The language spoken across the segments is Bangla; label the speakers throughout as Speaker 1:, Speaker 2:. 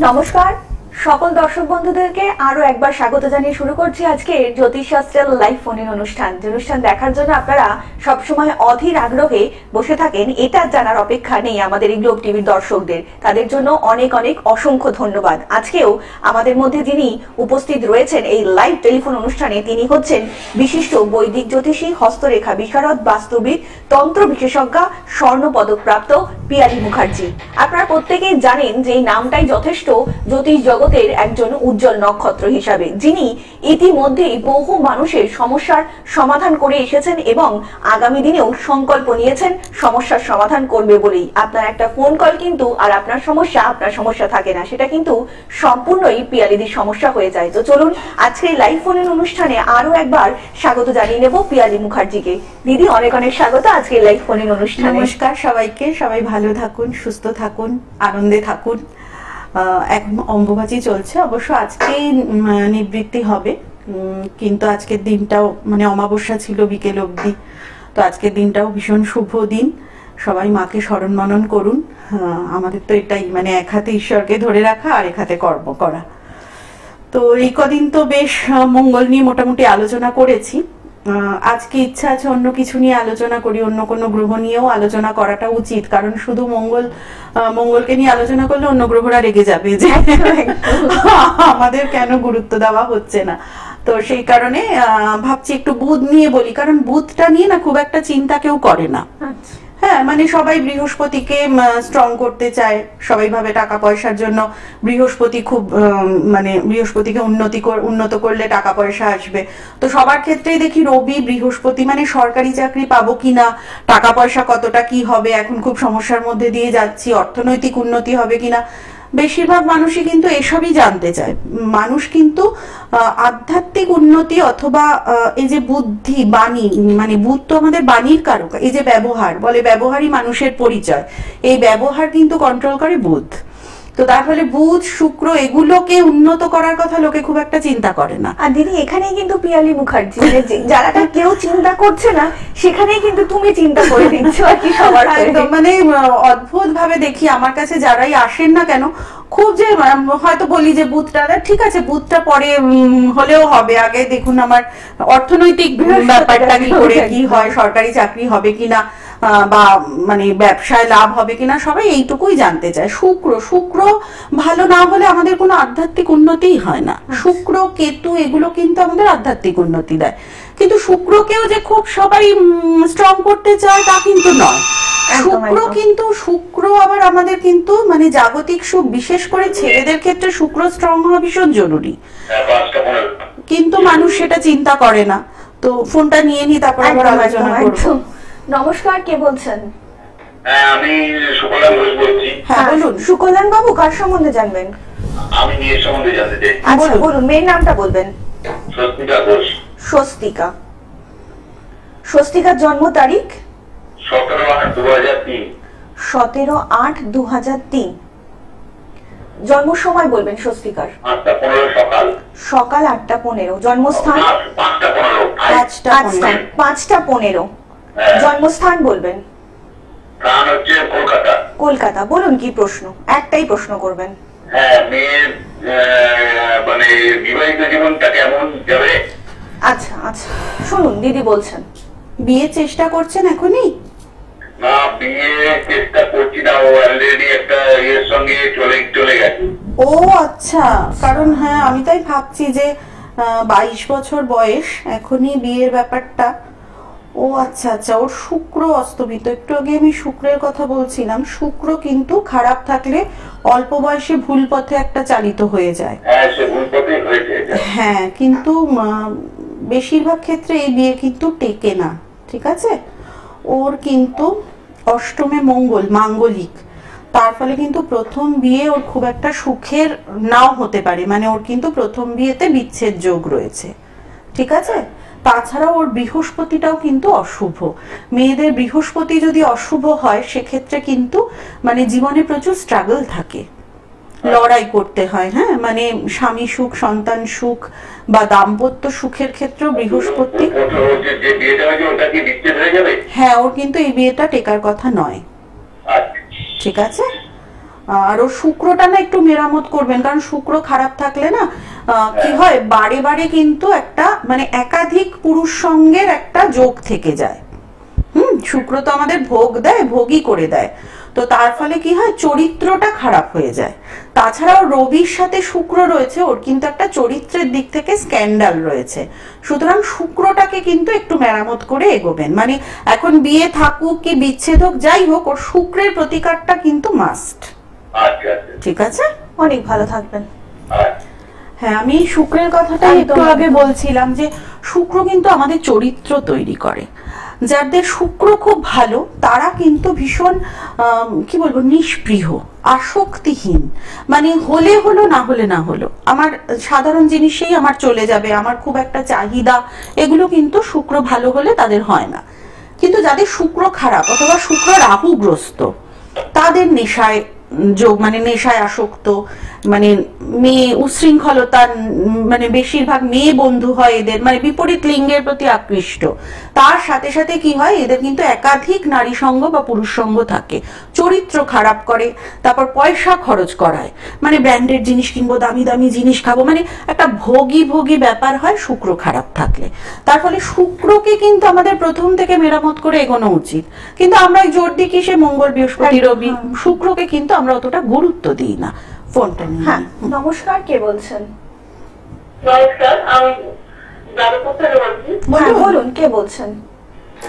Speaker 1: নমস্কার সকল দর্শক বন্ধুদেরকে আরো একবার স্বাগত জানিয়ে শুরু করছি আজকে জ্যোতিষশাস্ত্রের লাইভ ফোনের অনুষ্ঠান দেখার জন্য আপনারা সবসময় অধীর আগ্রহে বসে থাকেন, এটা জানার অপেক্ষা নেই আমাদের এই গ্লোব টিভির দর্শকদের। তাদের জন্য অনেক অনেক অসংখ্য ধন্যবাদ। আজকেও আমাদের মধ্যে যিনি উপস্থিত রয়েছেন এই লাইভ টেলিফোন অনুষ্ঠানে, তিনি হচ্ছেন বিশিষ্ট বৈদিক জ্যোতিষী, হস্তরেখা বিশারদ, বাস্তুবিদ, তন্ত্র বিশেষজ্ঞা, স্বর্ণ পদক প্রাপ্ত পিয়ালি মুখার্জি। আপনারা প্রত্যেকেই জানেন যে এই নামটাই যথেষ্ট জ্যোতিষ জগতের একজন উজ্জ্বল নক্ষত্র হিসাবে, যিনি ইতিমধ্যেই বহু মানুষের সমস্যার সমাধান করে এসেছেন এবং আগামী দিনেও সংকল্প নিয়েছেন সমস্যার সমাধান করবে বলেই। আপনার একটা ফোন কল কিন্তু আর আপনার সমস্যা থাকে না, সেটা কিন্তু সম্পূর্ণই পিয়ালিদির সমস্যা হয়ে যায়। তো চলুন আজকে লাইভ ফোনের অনুষ্ঠানে আরো একবার স্বাগত জানিয়ে নেব পিয়ালি মুখার্জিকে। দিদি, অনেক অনেক স্বাগত আজকে লাইভ ফোনের অনুষ্ঠানে।
Speaker 2: নমস্কার সবাইকে, সবাই ভালো থাকুন, সুস্থ থাকুন, আনন্দে থাকুন। এখন অম্বুবাচী চলছে, অবশ্য আজকেই নিবৃত্তি হবে, কিন্তু আজকের দিনটাও মানে অমাবস্যা ছিল বিকেল অবধি, তো আজকের দিনটাও ভীষণ শুভ দিন। সবাই মাকে স্মরণ মনন করুন। আমাদের তো এটাই, মানে এক হাতে ঈশ্বরকে ধরে রাখা আর এক হাতে কর্ম করা। তো এই কদিন তো বেশ মঙ্গল নিয়ে মোটামুটি আলোচনা করেছি। আজকে ইচ্ছা আছে অন্য কিছু নিয়ে আলোচনা করি, অন্য কোনো গ্রহ নিয়েও আলোচনা করাটা উচিত, কারণ শুধু মঙ্গলকে নিয়ে আলোচনা করলে অন্য গ্রহরা রেগে যাবে যে আমাদের কেন গুরুত্ব দেওয়া হচ্ছে না। তো সেই কারণে ভাবছি একটু বুধ নিয়ে বলি, কারণ বুধটা নিয়ে না খুব একটা চিন্তা কেউ করে না। হ্যাঁ, মানে সবাই বৃহস্পতিকে স্ট্রং করতে চায়, সবাই ভাবে টাকা পয়সার জন্য বৃহস্পতি খুব মানে বৃহস্পতিকে উন্নত করলে টাকা পয়সা আসবে। তো সবার ক্ষেত্রেই দেখি রবি বৃহস্পতি, মানে সরকারি চাকরি পাবো কিনা, টাকা পয়সা কতটা কি হবে, এখন খুব সমস্যার মধ্যে দিয়ে যাচ্ছি, অর্থনৈতিক উন্নতি হবে কিনা, বেশিরভাগ মানুষই কিন্তু এসবই জানতে চায়। মানুষ কিন্তু আধ্যাত্মিক উন্নতি অথবা এই যে বুদ্ধি, বাণী, মানে বুধ তো আমাদের বাণীর কারক, এই যে ব্যবহার বলে, ব্যবহারই মানুষের পরিচয়, এই ব্যবহার কিন্তু কন্ট্রোল করে বুধ। তো তার ফলে বুধ শুক্র এগুলোকে উন্নত করার কথা লোকে খুব একটা চিন্তা করে না।
Speaker 1: আর দিদি, এখানেই কিন্তু পিয়ালি মুখার্জি, যারাটা কেউ চিন্তা করছে না সেখানেই কিন্তু তুমি চিন্তা করে দিচ্ছ আর কি সবার।
Speaker 2: মানে অদ্ভুত ভাবে দেখি আমার কাছে যারাই আসেন না কেন, খুব যে হয়তো বলি যে বুধটা ঠিক আছে, বুধটা পরে হলেও হবে, আগে দেখুন আমার অর্থনৈতিক ব্যাপারটা কি করে কি হয়, সরকারি চাকরি হবে কিনা বা মানে ব্যবসায় লাভ হবে কিনা, সবাই এইটুকুই জানতে চায়। শুক্র ভালো না হলে আমাদের কোনো আধ্যাত্মিক উন্নতিই হয় না। শুক্র কেতু এগুলো কিন্তু আমাদের আধ্যাত্মিক উন্নতি দেয়, কিন্তু শুক্রকেও যে খুব সবাই স্ট্রং করতে চায় তা কিন্তু নয়। শুক্র আবার আমাদের কিন্তু মানে জাগতিক সুখ, বিশেষ করে ছেলেদের ক্ষেত্রে শুক্র স্ট্রং হওয়া ভীষণ জরুরি, কিন্তু মানুষ সেটা চিন্তা করে না। তো ফোনটা নিয়ে নি, তারপর আবার আলোচনা করব।
Speaker 1: নমস্কার, কে বলছেন?
Speaker 3: আমি সুকলান ঘোষ বলছি।
Speaker 1: হ্যাঁ বলুন। সুকলান বাবু, কার সম্বন্ধে জানবেন?
Speaker 3: আমি মেয়ের সম্বন্ধে জানতে চাই।
Speaker 1: আচ্ছা বলুন, মেয়ের নামটা বলবেন।
Speaker 3: স্বস্তিকা ঘোষ।
Speaker 1: স্বস্তিকার জন্ম তারিখ?
Speaker 3: 17/8/2003।
Speaker 1: 17/8/2003। জন্ম সময় বলবেন স্বস্তিকার?
Speaker 3: 8:15 সকাল।
Speaker 1: সকাল 8:15। জন্মস্থান?
Speaker 3: 5:15।
Speaker 1: 5:15। জন্মস্থান বলবেন?
Speaker 3: স্থান হচ্ছে কলকাতা।
Speaker 1: কলকাতা। বলুন কি প্রশ্ন? একটাই প্রশ্ন করবেন।
Speaker 3: হ্যাঁ, মেয়ের মানে বিবাহিত জীবনটা কেমন যাবে?
Speaker 1: আচ্ছা আচ্ছা, শুনুন দিদি বলছেন।
Speaker 2: বিয়ে চেষ্টা করছেন এখনই?
Speaker 3: না, বিয়ে চেষ্টা করছি না, ও অলরেডি একটা ইয়ের সঙ্গে চলে গেছে।
Speaker 2: ও আচ্ছা, কারণ হ্যাঁ আমি তাই ভাবছি যে 22 বছর বয়স, এখনই বিয়ের ব্যাপারটা। ও আচ্ছা আচ্ছা, ওর শুক্র অস্তমিত। একটু আগে আমি শুক্রের কথা বলছিলাম, শুক্র কিন্তু খারাপ থাকলে অল্প বয়সে ভুল পথে একটা চালিত হয়ে যায়।
Speaker 3: হ্যাঁ, সে ভুল পথে হয়েছে।
Speaker 2: হ্যাঁ, কিন্তু বেশিরভাগ ক্ষেত্রে এই বিয়ে কিন্তু টেকে না, ঠিক আছে? ওর কিন্তু অষ্টমে মঙ্গল, মাঙ্গলিক, তার ফলে কিন্তু প্রথম বিয়ে ওর খুব একটা সুখের নাও হতে পারে, মানে ওর কিন্তু প্রথম বিয়েতে বিচ্ছেদ যোগ রয়েছে, ঠিক আছে? তাছাড়া ওর বৃহস্পতিটাও কিন্তু অশুভ। মেয়েদের বৃহস্পতি যদি অশুভ হয় সেক্ষেত্রে কিন্তু মানে জীবনে প্রচুর স্ট্রাগল থাকে, লড়াই করতে হয়। হ্যাঁ, মানে স্বামী সুখ, সন্তান সুখ বা দাম্পত্য সুখের ক্ষেত্রেও বৃহস্পতি। হ্যাঁ, ওর কিন্তু এই বিয়েটা টেকার কথা নয়, ঠিক আছে? আর ওর শুক্রটা না একটু মেরামত করবেন, কারণ শুক্র খারাপ থাকলে না কি হয়, বারে বারে কিন্তু একটা মানে একাধিক পুরুষ সঙ্গের একটা যোগ থেকে যায়। শুক্র তো আমাদের ভোগ দেয়, ভোগই করে দেয়, তো তার ফলে কি হয়, চরিত্রটা খারাপ হয়ে যায়। তাছাড়াও রবির সাথে শুক্র রয়েছে, ওর কিন্তু একটা চরিত্রের দিক থেকে স্ক্যান্ডাল রয়েছে। সুতরাং শুক্রটাকে কিন্তু একটু মেরামত করে এগোবেন, মানে এখন বিয়ে থাকুক কি বিচ্ছেদ হোক যাই হোক, ওর শুক্রের প্রতিকারটা কিন্তু মাস্ট।
Speaker 3: আচ্ছা আচ্ছা
Speaker 2: ঠিক আছে,
Speaker 1: অনেক ভালো থাকবেন।
Speaker 3: আচ্ছা।
Speaker 2: হ্যাঁ আমি শুক্রের কথাটা একটু আগে বলছিলাম যে শুক্র কিন্তু আমাদের চরিত্র তৈরি করে। যাদের শুক্র খুব ভালো তারা কিন্তু ভীষণ কি বলবো, নিষ্পৃহ, আসক্তিহীন, মানে হলে হলো না হলে না হলো, আমার সাধারণ জিনিসেই আমার চলে যাবে, আমার খুব একটা চাহিদা, এগুলো কিন্তু শুক্র ভালো হলে তাদের হয় না। কিন্তু যাদের শুক্র খারাপ অথবা শুক্র রাহুগ্রস্ত, তাদের নেশায় যোগ, মানে নেশায় আসক্ত, মানে মেয়ে উশৃঙ্খলতা, মানে বেশিরভাগ মেয়ে বন্ধু হয় এদের, মানে বিপরীত লিঙ্গের প্রতি আকৃষ্ট। তার সাথে সাথে কি হয়, এদের কিন্তু একাধিক নারী সঙ্গ বা পুরুষ সঙ্গ থাকে, চরিত্র খারাপ করে, তারপর পয়সা খরচ করায়, মানে ব্র্যান্ডেড জিনিস কিনবো, দামি দামি জিনিস খাবো, মানে একটা ভোগী ভোগী ব্যাপার হয় শুক্র খারাপ থাকলে। তার ফলে শুক্রকে কিন্তু আমাদের প্রথম থেকে মেরামত করে এগোনো উচিত, কিন্তু আমরা জোর দিই কি সে মঙ্গল বৃহস্পতি রবি, শুক্রকে কিন্তু আমরা অতটা গুরুত্ব দিই না। ফোনটা নিয়ে
Speaker 1: হ্যাঁ, নমস্কার, কে বলছেন?
Speaker 4: নমস্কার, আমি যাদবপুর থেকে বলছি।
Speaker 1: হ্যাঁ, বলুন, কে বলছেন?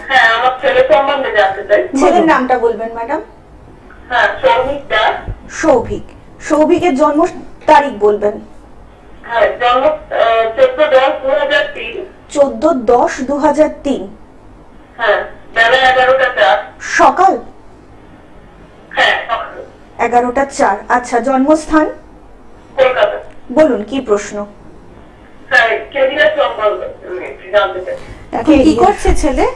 Speaker 4: হ্যাঁ, আমার ছেলে সম্বন্ধে জানতে চাই।
Speaker 1: ছেলের নামটা বলবেন ম্যাডাম।
Speaker 4: হ্যাঁ, সৌমিক দাস।
Speaker 1: সৌভিক। সৌভিকের জন্ম তারিখ বলবেন।
Speaker 4: হ্যাঁ, জন্ম 14/10/2003।
Speaker 1: 14/10/2003।
Speaker 4: হ্যাঁ, বেলা 11টা 4।
Speaker 1: সকাল
Speaker 4: হ্যাঁ, সকালে।
Speaker 1: 11টা 4। আচ্ছা, জন্মস্থান
Speaker 4: কলকাতা।
Speaker 1: বলুন, কি প্রশ্ন?
Speaker 4: হ্যাঁ, কেরিয়ার সম্বন্ধে জানতে চাই।
Speaker 2: এখন কি করছে ছেলে?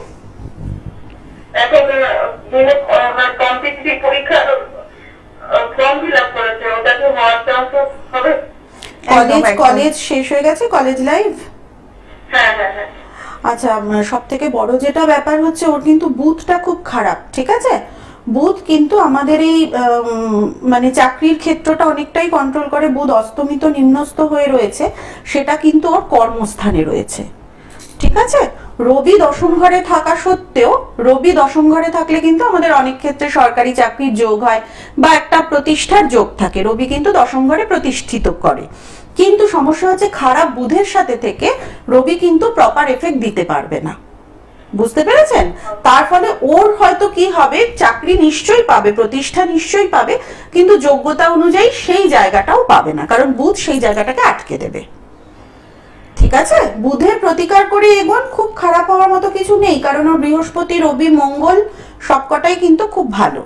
Speaker 4: এখন কম্পিটিটিভ পরীক্ষার ফর্ম ফিল আপ করেছে, ওটা কি হওয়ার চান্স হবে?
Speaker 2: কলেজ শেষ হয়ে গেছে, কলেজ লাইফ।
Speaker 4: হ্যাঁ হ্যাঁ হ্যাঁ।
Speaker 2: আচ্ছা, সব থেকে বড় যেটা ব্যাপার হচ্ছে, ওর কিন্তু বুধটা খুব খারাপ, ঠিক আছে? বুধ কিন্তু আমাদের এই মানে চাকরির ক্ষেত্রটা অনেকটাই কন্ট্রোল করে। বুধ অস্তমিত নিম্নস্থ হয়ে রয়েছে, সেটা কিন্তু ওর কর্মস্থানে রয়েছে, ঠিক আছে? রবি দশম ঘরে থাকা সত্ত্বেও, রবি দশম ঘরে থাকলে কিন্তু আমাদের অনেক ক্ষেত্রে সরকারি চাকরির যোগ হয় বা একটা প্রতিষ্ঠার যোগ থাকে, রবি কিন্তু দশম ঘরে প্রতিষ্ঠিত করে। কিন্তু সমস্যা হচ্ছে, খারাপ বুধের সাথে থেকে রবি কিন্তু প্রপার এফেক্ট দিতে পারবে না, বুঝতে পেরেছেন? তার ফলে ওর হয়তো কি হবে, চাকরি নিশ্চয়ই পাবে, প্রতিষ্ঠা নিশ্চয়ই পাবে, কিন্তু যোগ্যতা অনুযায়ী সেই জায়গাটাও পাবে না, কারণ বুধ সেই জায়গাটাকে আটকে দেবে। ঠিক আছে, বুধের প্রতিকার করে এগোন, খুব খারাপ হওয়ার মতো কিছু নেই, কারণ ওর বৃহস্পতি রবি মঙ্গল সবকটাই কিন্তু খুব ভালো।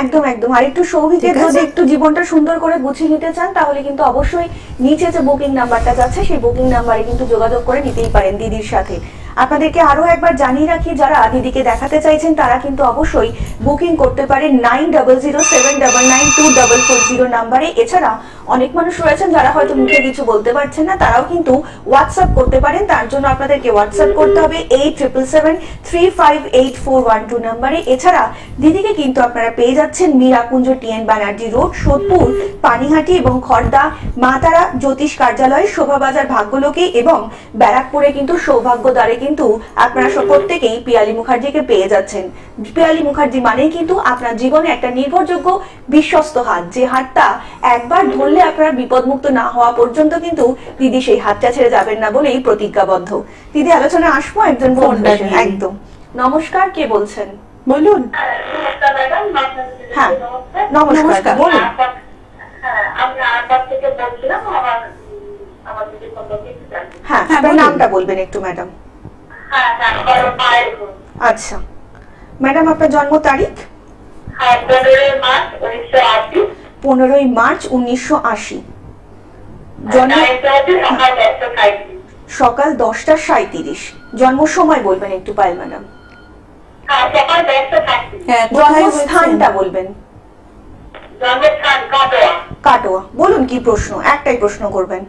Speaker 1: একদম একদম। আর একটু সৌভিকের যদি একটু জীবনটা সুন্দর করে গুছিয়ে নিতে চান, তাহলে কিন্তু অবশ্যই নিচে যে বুকিং নাম্বারটা যাচ্ছে, সেই বুকিং নাম্বারে কিন্তু যোগাযোগ করে নিতেই পারেন দিদির সাথে। আপনাদেরকে আরো একবার জানিয়ে রাখি, যারা দিদিকে দেখাতে চাইছেন তারা কিন্তু অবশ্যই বুকিং করতে পারেন 9007992440 নাম্বারে। এছাড়া অনেক মানুষ রয়েছেন যারা হয়তো মুখে কিছু বলতে পারছেন না, তারাও কিন্তু হোয়াটসঅ্যাপ করতে পারেন। তার জন্য আপনাদেরকে হোয়াটসঅ্যাপ করতে হবে 8777358412 নাম্বারে। এছাড়া দিদিকে কিন্তু আপনারা পেয়ে যাচ্ছেন মীরাকুঞ্জ TN ব্যানার্জি রোড, সোদপুর, পানিহাটি এবং খড়দা মা তারা জ্যোতিষ কার্যালয়, শোভাবাজার ভাগ্যলোকে এবং ব্যারাকপুরে কিন্তু সৌভাগ্য দ্বারে কিন্তু আপনারা প্রত্যেকেই পিয়ালি মুখার্জিকে পেয়ে যাচ্ছেন। পিয়ালি মুখার্জি মানেই কিন্তু আপনার জীবনে একটা নির্ভরযোগ্য বিশ্বস্ত হাত, যে হাতটা একবার ধরলে আপনারা বিপদমুক্ত না হওয়া পর্যন্ত কিন্তু দিদি সেই হাতটা ছেড়ে যাবেন না বলেই প্রতিজ্ঞাবদ্ধ। দিদি, আলোচনা আসবো একজন ফোন। একদম। নমস্কার, কে বলছেন?
Speaker 2: বলুন।
Speaker 4: নমস্কার ম্যাডাম।
Speaker 1: হ্যাঁ, নমস্কার, বলুন।
Speaker 4: হ্যাঁ, আমি আরামবাগ থেকে বলছিলাম। আমার দিদি সম্পর্কে একটু জানতে।
Speaker 1: হ্যাঁ, আপনার নামটা বলবেন একটু ম্যাডাম।
Speaker 4: হ্যাঁ হ্যাঁ, আমার মায়ের।
Speaker 1: আচ্ছা ম্যাডাম, আপনার জন্ম তারিখ?
Speaker 4: হ্যাঁ, 15 মার্চ 1980।
Speaker 1: 15 মার্চ 1980। জন্ম সকাল 10:37। জন্ম সময় বলবেন একটু পায়েল ম্যাডাম।
Speaker 4: হ্যাঁ, সকাল 10:30।
Speaker 2: হ্যাঁ,
Speaker 1: জন্মস্থানটা বলবেন।
Speaker 4: জন্মস্থান কাটোয়া।
Speaker 1: কাটোয়া। বলুন, কি প্রশ্ন? একটাই প্রশ্ন করবেন।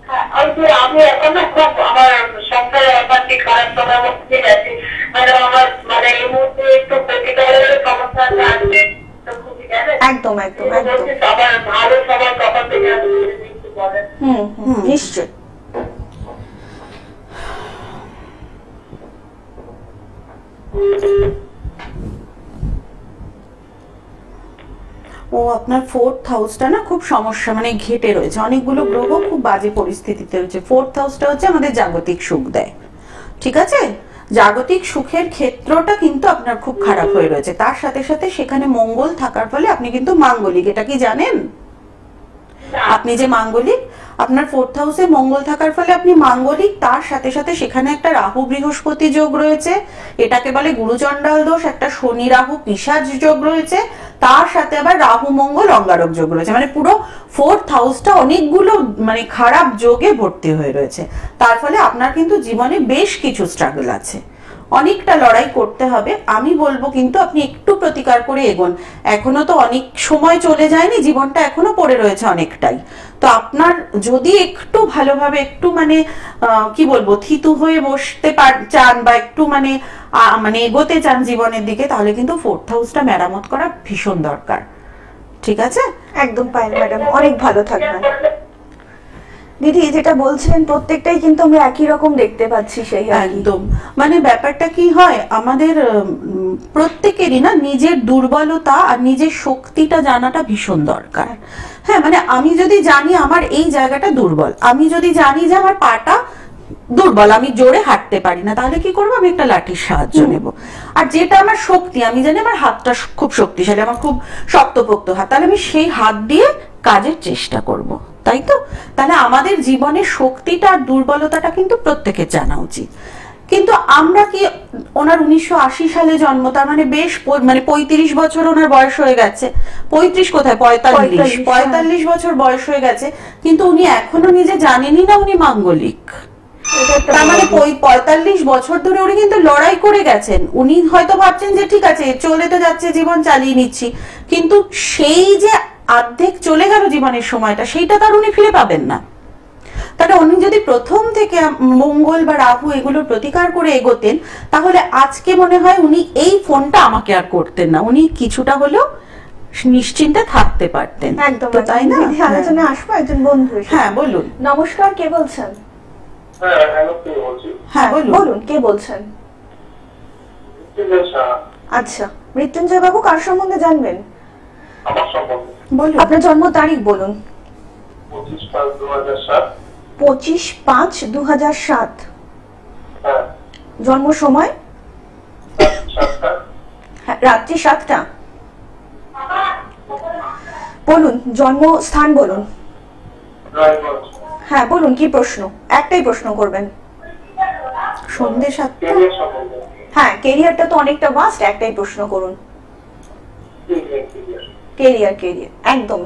Speaker 4: হ্যাঁ, আমি এখন না খুব আমার সংসারে অশান্তি, খারাপ সময় মধ্যে গেছি। মানে আমার মানে এই মুহূর্তে একটু প্রতিকারের সমস্যা আছে, তো খুবই জানেন?
Speaker 1: একদম একদম
Speaker 4: তো
Speaker 1: একদম
Speaker 4: বলছি সবার ভালো, সবার কপাল থেকে আপনি যদি একটু বলেন।
Speaker 1: নিশ্চয়।
Speaker 2: ও আপনার 4th হাউসটা না খুব সমস্যা, মানে ঘেটে রয়েছে, অনেকগুলো গ্রহ খুব বাজে পরিস্থিতিতে রয়েছে। 4th হাউসটা হচ্ছে আমাদের জাগতিক সুখ দেয়, ঠিক আছে? জাগতিক সুখের ক্ষেত্রটা কিন্তু আপনার খুব খারাপ হয়ে রয়েছে। তার সাথে সাথে সেখানে মঙ্গল থাকার ফলে আপনি কিন্তু মাঙ্গলিক, এটা কি জানেন? আপনি যে মাঙ্গলিক, আপনার 4th হাউসে মঙ্গল থাকার ফলে আপনি মাঙ্গলিক, তার সাথে সাথে সেখানে একটা রাহু বৃহস্পতি যোগ রয়েছে, এটাকে বলে গুরুচণ্ডাল দোষ, একটা শনি রাহু পিশাচ যোগ রয়েছে, তার সাথে আবার রাহু মঙ্গল অঙ্গারক যোগ রয়েছে। মানে পুরো 4th হাউসটা অনেকগুলো মানে খারাপ যোগে ভর্তি হয়ে রয়েছে। তার ফলে আপনার কিন্তু জীবনে বেশ কিছু স্ট্রাগল আছে, অনেকটা লড়াই করতে হবে। আমি বলবো কিন্তু আপনি একটু প্রতিকার করে এগোন, এখনো তো অনেক সময় চলে যায়নি, জীবনটা এখনো পড়ে রয়েছে অনেকটাই। তো আপনার যদি একটু ভালোভাবে একটু মানে কি বলবো থিতু হয়ে বসতে চান বা একটু মানে মানে এগোতে চান জীবনের দিকে, তাহলে কিন্তু 4th হাউসটা মেরামত করা ভীষণ দরকার, ঠিক আছে?
Speaker 1: একদম পায়েল ম্যাডাম, অনেক ভালো থাকবেন। দিদি যেটা বলছেন প্রত্যেকটাই কিন্তু আমরা একই রকম দেখতে পাচ্ছি, সেই আর কি।
Speaker 2: একদম, মানে ব্যাপারটা কি হয়, আমাদের প্রত্যেকেরই না নিজের দুর্বলতা আর নিজের শক্তিটা জানাটা ভীষণ দরকার। হ্যাঁ, মানে আমি যদি জানি আমার এই জায়গাটা দুর্বল, আমি যদি জানি যে আমার পাটা দুর্বল, আমি জোরে হাঁটতে পারি না, তাহলে কি করবো? আমি একটা লাঠির সাহায্য নেব। আর যেটা আমার শক্তি, আমি জানি আমার হাতটা খুব শক্তিশালী, আমার খুব শক্তপোক্ত হাত, তাহলে আমি সেই হাত দিয়ে কাজের চেষ্টা করব, তাই তো? তাহলে আমাদের জীবনের শক্তিটা আর দুর্বলতাটা কিন্তু প্রত্যেকের জানা উচিত। কিন্তু আমরা কি, ওনার 1980 সালে জন্ম, তার মানে বেশ মানে 35 বছর ওনার বয়স হয়ে গেছে। 35 কোথায়, 45 বছর বয়স হয়ে গেছে, কিন্তু উনি এখনো নিজে জানেনই না উনি মাঙ্গলিক। তার মানে 45 বছর ধরে উনি কিন্তু লড়াই করে গেছেন। উনি হয়তো ভাবছেন যে ঠিক আছে চলে তো যাচ্ছে, জীবন চালিয়ে নিচ্ছি, কিন্তু সেই যে অর্ধেক চলে গেল জীবনের সময়টা, সেইটা তার উনি ফিরে পাবেন না। তাহলে উনি যদি প্রথম থেকে মঙ্গল বা রাহু এগুলোর প্রতিকার করে এগোতেন, তাহলে আজকে মনে হয় উনি এই ফোনটা আমাকে আর করতেন না, উনি কিছুটা হলেও নিশ্চিন্তে থাকতে পারতেন।
Speaker 1: একদম,
Speaker 2: তো তাই না?
Speaker 1: আলোচনা আসবো একজন বন্ধু এসে।
Speaker 2: হ্যাঁ বলুন।
Speaker 1: নমস্কার, কে বলছেন?
Speaker 3: হ্যাঁ, হ্যালো, কে বলছি?
Speaker 2: হ্যাঁ বলুন।
Speaker 1: বলুন, কে বলছেন? আচ্ছা, মৃত্যুঞ্জয় বাবু কার সম্বন্ধে জানবেন?
Speaker 3: আমার সম্বন্ধে
Speaker 2: বলুন।
Speaker 1: আপনার জন্ম তারিখ বলুন।
Speaker 3: 25/5/2007।
Speaker 1: 25/5/2007।
Speaker 3: হ্যাঁ,
Speaker 1: জন্ম সময়?
Speaker 3: রাত 7টা।
Speaker 1: হ্যাঁ, রাত্রি 7টা। বলুন জন্মস্থান বলুন।
Speaker 3: রায়গঞ্জ।
Speaker 1: হ্যাঁ বলুন, কি প্রশ্ন? একটাই প্রশ্ন করবেন।
Speaker 2: সন্ধ্যে 7টা।
Speaker 3: কেরিয়ার সম্বন্ধে।
Speaker 1: হ্যাঁ, কেরিয়ারটা তো অনেকটা ভাস্ট, একটাই প্রশ্ন করুন।
Speaker 3: কেরিয়ার।
Speaker 1: কেরিয়ার একদম।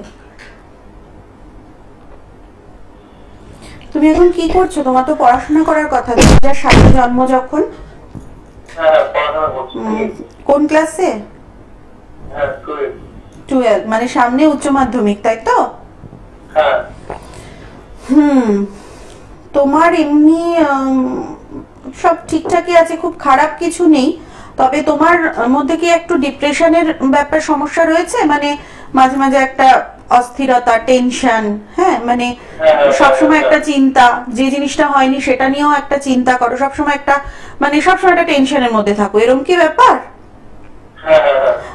Speaker 2: তুমি এখন কি করছো? তোমার তো পড়াশোনা করার কথা, 2007 জন্ম যখন।
Speaker 3: হ্যাঁ, পড়াশোনা করছি।
Speaker 2: কোন ক্লাসে?
Speaker 3: হ্যাঁ,
Speaker 2: 12, মানে সামনে উচ্চ মাধ্যমিক, তাই তো?
Speaker 3: হ্যাঁ।
Speaker 2: তোমার এমনি সব ঠিকঠাকই আছে, খুব খারাপ কিছু নেই, তবে তোমার মধ্যে কি একটু ডিপ্রেশনের ব্যাপার সমস্যা রয়েছে, মানে মাঝে মাঝে একটা অস্থিরতা, টেনশন, হ্যাঁ মানে সবসময় একটা চিন্তা, যে জিনিসটা হয়নি সেটা নিয়েও একটা চিন্তা করো, সবসময় একটা মানে সবসময় একটা টেনশনের মধ্যে থাকো, এরকম কি ব্যাপার?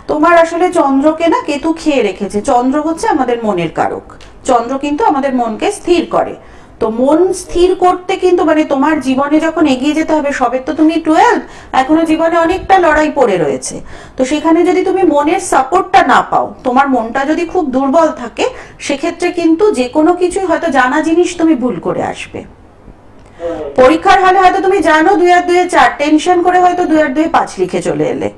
Speaker 2: তোমার আসলে চন্দ্রকে না কেতু খেয়ে রেখেছে। চন্দ্র হচ্ছে আমাদের মনের কারক, চন্দ্র কিন্তু আমাদের মনকে স্থির করে। তো মন স্থির করতে কিন্তু মানে তোমার জীবনে যখন এগিয়ে যেতে হবে, সবে তো তুমি 12, এখনো জীবনে অনেকটা লড়াই পড়ে রয়েছে। তো সেখানে যদি তুমি মনের সাপোর্টটা না পাও, তোমার মনটা যদি খুব দুর্বল থাকে, সেক্ষেত্রে কিন্তু যে কোনো কিছুই হয়তো জানা জিনিস তুমি ভুল করে আসবে। পরীক্ষার হলে হয়তো তুমি জানো 2 আর 2 4, টেনশন করে হয়তো 2 আর 2 5 লিখে চলে এলে,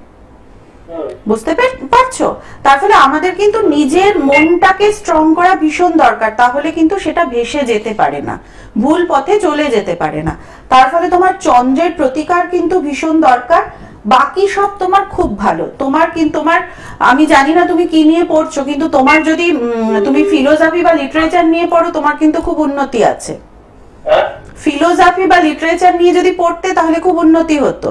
Speaker 2: বুঝতে পারছো? তার ফলে আমাদের কিন্তু নিজের মনটাকে স্ট্রং করা ভীষণ দরকার, তাহলে কিন্তু সেটা ভেসে যেতে পারে না, ভুল পথে চলে যেতে পারে না। তার ফলে তোমার চন্দ্রের প্রতিকার কিন্তু ভীষণ দরকার। বাকি সব তোমার খুব ভালো। তোমার কিন্তু আমি জানি না তুমি কি নিয়ে পড়ছো, কিন্তু তোমার যদি তুমি ফিলোসফি বা লিটারেচার নিয়ে পড়ো, তোমার কিন্তু খুব উন্নতি আছে। ফিলোসফি বা লিটারেচার নিয়ে যদি পড়তে, তাহলে খুব উন্নতি হতো।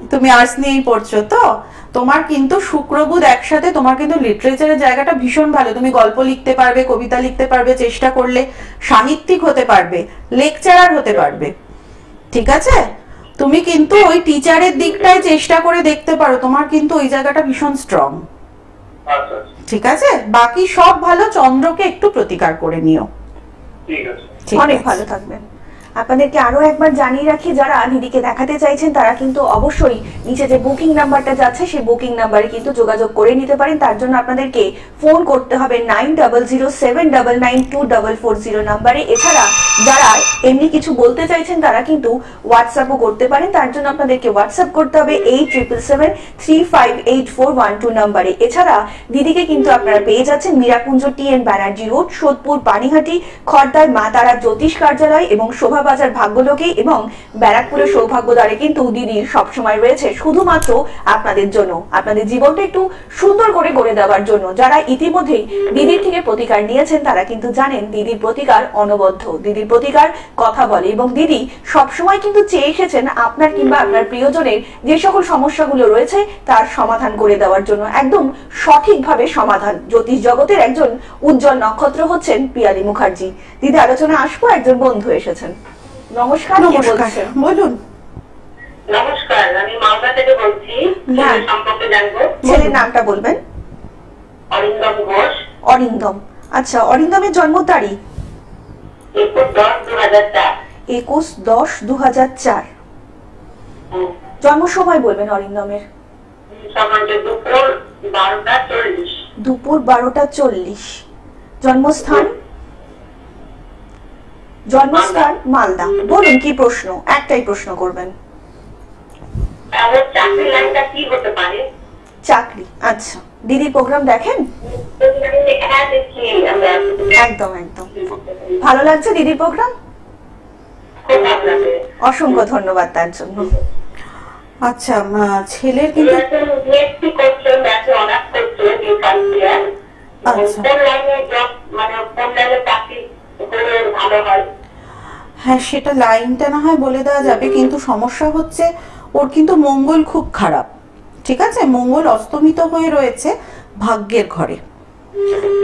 Speaker 2: তুমি আর্টস নিয়েই পড়ছো তো, তোমার কিন্তু শুক্র বুধ একসাথে, তোমার কিন্তু লিটারেচারের জায়গাটা ভীষণ ভালো। তুমি গল্প লিখতে পারবে, কবিতা লিখতে পারবে, চেষ্টা করলে সাহিত্যিক হতে পারবে, লেকচারার হতে পারবে। ঠিক আছে, তুমি কিন্তু ওই টিচারের দিকটাই চেষ্টা করে দেখতে পারো, তোমার কিন্তু ওই জায়গাটা ভীষণ স্ট্রং।
Speaker 3: আচ্ছা
Speaker 2: ঠিক আছে, বাকি সব ভালো, চন্দ্রকে একটু প্রতিকার করে নিও।
Speaker 3: ঠিক আছে।
Speaker 2: ঠিক
Speaker 1: অনেক
Speaker 2: আছে।
Speaker 1: ভালো থাকবেন। আপনাদেরকে আরো একবার জানিয়ে রাখি, যারা দিদিকে দেখাতে চাইছেন তারা কিন্তু অবশ্যই নিচে যে বুকিং নাম্বারটা যাচ্ছে সেই বুকিং নাম্বারে কিন্তু যোগাযোগ করে নিতে পারেন। তার জন্য আপনাদেরকে ফোন করতে হবে 9007992440 নাম্বারে। এছাড়া যারা এমনি কিছু বলতে চাইছেন তারা কিন্তু হোয়াটসঅ্যাপও করতে পারেন। তার জন্য আপনাদেরকে হোয়াটসঅ্যাপ করতে হবে 8777358412 নাম্বারে। এছাড়া দিদিকে কিন্তু আপনারা পেয়ে যাচ্ছেন মীরাকুঞ্জ TN ব্যানার্জি রোড, সোদপুর, পানিহাটি, খড়দায় মা তারা জ্যোতিষ কার্যালয় এবং শোভা বাজার ভাগ্যলোকে এবং ব্যারাকপুরের সৌভাগ্যদ্বারে কিন্তু দিদির সবসময় রয়েছে শুধুমাত্র আপনাদের জন্য, আপনাদের জীবনটা একটু সুন্দর করে গড়ে দেওয়ার জন্য। যারা ইতিমধ্যেই দিদির থেকে প্রতিকার নিয়েছেন তারা কিন্তু জানেন দিদির প্রতিকার অনবদ্য, দিদির প্রতিকার কথা বলে এবং দিদি সবসময় কিন্তু চেয়ে এসেছেন আপনার কিংবা আপনার প্রিয়জনের যে সকল সমস্যাগুলো রয়েছে তার সমাধান করে দেওয়ার জন্য, একদম সঠিকভাবে সমাধান। জ্যোতিষ জগতের একজন উজ্জ্বল নক্ষত্র হচ্ছেন পিয়ালি মুখার্জি। দিদি আলোচনা আসবো, একজন বন্ধু এসেছেন। নমস্কার, কে
Speaker 2: নমস্কার,
Speaker 1: বলছেন?
Speaker 2: বলুন।
Speaker 4: নমস্কার, আমি মালদা থেকে বলছি।
Speaker 1: হ্যাঁ।
Speaker 4: সম্পর্কে জানবো।
Speaker 1: ছেলের নামটা বলবেন।
Speaker 4: অরিন্দম ঘোষ।
Speaker 1: অরিন্দম। আচ্ছা, অরিন্দমের জন্ম তারিখ
Speaker 4: 21/10/2004।
Speaker 1: 21/10/2004। জন্ম সময় বলবেন অরিন্দমের।
Speaker 4: সকাল দুপুর 12:40।
Speaker 1: দুপুর 12:40। জন্মস্থান? জন্মস্থান মালদা। বলুন কি প্রশ্ন, একটাই প্রশ্ন করবেন।
Speaker 4: ওর চাকরি লাইনটা কি হতে পারে?
Speaker 1: চাকরি। আচ্ছা, দিদির প্রোগ্রাম দেখেন?
Speaker 4: হ্যাঁ, দেখি আমরা।
Speaker 1: একদম একদম। ভালো লাগছে দিদির প্রোগ্রাম?
Speaker 4: খুব ভালো লাগে।
Speaker 1: অসংখ্য ধন্যবাদ তার জন্য।
Speaker 2: আচ্ছা, ছেলের কিন্তু
Speaker 4: বিএসসি করছে, ম্যাথে অনার্স করছে, ফার্স্ট ইয়ার।
Speaker 2: আচ্ছা।
Speaker 4: কোন লাইনে জব, মানে কোন লাইনে চাকরি করলে ভালো হয়?
Speaker 2: হ্যাঁ, সেটা লাইনটা না হয় বলে দেওয়া যাবে, কিন্তু সমস্যা হচ্ছে ওর কিন্তু মঙ্গল খুব খারাপ। ঠিক আছে, মঙ্গল অস্তমিত হয়ে রয়েছে ভাগ্যের ঘরে,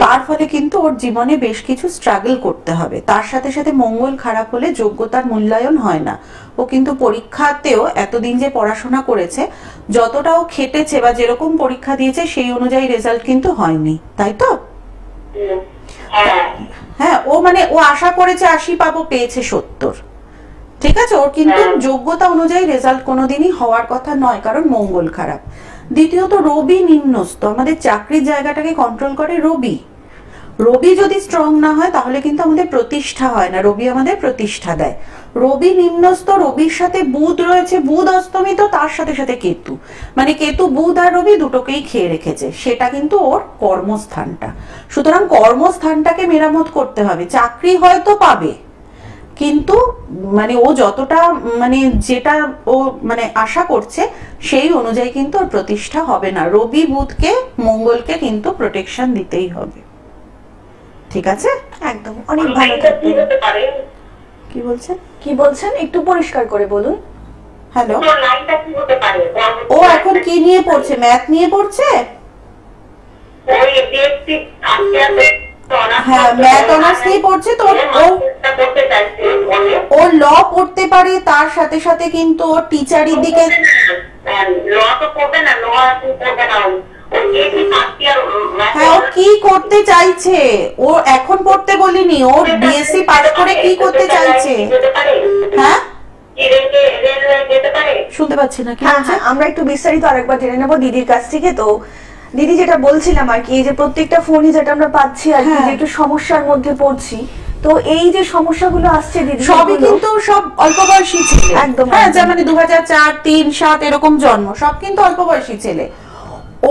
Speaker 2: তার ফলে কিন্তু ওর জীবনে বেশ কিছু স্ট্রাগল করতে হবে। তার সাথে সাথে মঙ্গল খারাপ হলে যোগ্যতার মূল্যায়ন হয় না। ও কিন্তু পরীক্ষাতেও এতদিন যে পড়াশোনা করেছে, যতটা ও খেটেছে বা যেরকম পরীক্ষা দিয়েছে সেই অনুযায়ী রেজাল্ট কিন্তু হয়নি, তাই তো?
Speaker 4: হ্যাঁ।
Speaker 2: হ্যাঁ, ও মানে ও আশা করেছে 80 পাবো, পেয়েছে 70। ঠিক আছে, ওর কিন্তু যোগ্যতা অনুযায়ী রেজাল্ট কোনোদিনই হওয়ার কথা নয়, কারণ মঙ্গল খারাপ। দ্বিতীয়ত রবি নিম্নস্ত, আমাদের চাকরির জায়গাটাকে কন্ট্রোল করে রবি। রবি যদি স্ট্রং না হয় তাহলে কিন্তু আমাদের প্রতিষ্ঠা হয় না, রবি আমাদের প্রতিষ্ঠা দেয়। রবি নিম্নস্ত, রবির সাথে বুধ রয়েছে, বুধ অস্তমিত, তার সাথে সাথে কেতু, মানে কেতু বুধ আর রবি দুটোকেই খেয়ে রেখেছে, সেটা কিন্তু ওর কর্মস্থানটা। সুতরাং কর্মস্থানটাকে মেরামত করতে হবে। চাকরি হয়তো পাবে, কিন্তু মানে ও যতটা মানে যেটা ও মানে আশা করছে সেই অনুযায়ী কিন্তু ওর প্রতিষ্ঠা হবে না। রবি বুধকে মঙ্গলকে কিন্তু প্রোটেকশন দিতেই হবে। ঠিক আছে,
Speaker 1: একদম, অনেক ভালো
Speaker 4: লাইনটা কি
Speaker 1: থাকবেন।
Speaker 4: হতে পারে?
Speaker 2: কি বলছেন?
Speaker 1: কি বলছেন একটু পরিষ্কার করে বলুন।
Speaker 2: হ্যালো,
Speaker 4: ওর লাইনটা কি হতে পারে?
Speaker 2: ও এখন কি নিয়ে পড়ছে? ম্যাথ নিয়ে পড়ছে?
Speaker 4: ওই বিএসসি
Speaker 2: হ্যাঁ, ম্যাথ অনার্স নিয়ে পড়ছে। তো ও
Speaker 4: করতে চাইছে, বলে
Speaker 2: ও ল পড়তে পারে, তার সাথে সাথে কিন্তু ও টিচারের দিকে।
Speaker 4: ল তো পড়বে না, ল পড়বে না।
Speaker 2: হ্যাঁ, ও কি করতে চাইছে? ও এখন পড়তে বলিনি, ও বিএসসি পাস করে কি করতে চাইছে? হ্যাঁ, শুনতে পাচ্ছি না, কি
Speaker 1: হ্যাঁ
Speaker 2: বলছে?
Speaker 1: হ্যাঁ, আমরা একটু বিস্তারিত আরেকবার জেনে নেবো দিদির কাছ থেকে। তো দিদি যেটা বলছিলাম আর কি, এই যে প্রত্যেকটা ফোনই যেটা আমরা পাচ্ছি আর কি,
Speaker 2: হ্যাঁ।
Speaker 1: যে একটু সমস্যার মধ্যে পড়ছি, তো এই যে সমস্যাগুলো আসছে দিদি,
Speaker 2: সবই
Speaker 1: এগুলো-
Speaker 2: কিন্তু সব অল্প বয়সী ছেলে।
Speaker 1: একদম,
Speaker 2: হ্যাঁ,
Speaker 1: একদম।
Speaker 2: যেমন 2004, 3, 7 এরকম জন্ম, সব কিন্তু অল্প বয়সী ছেলে।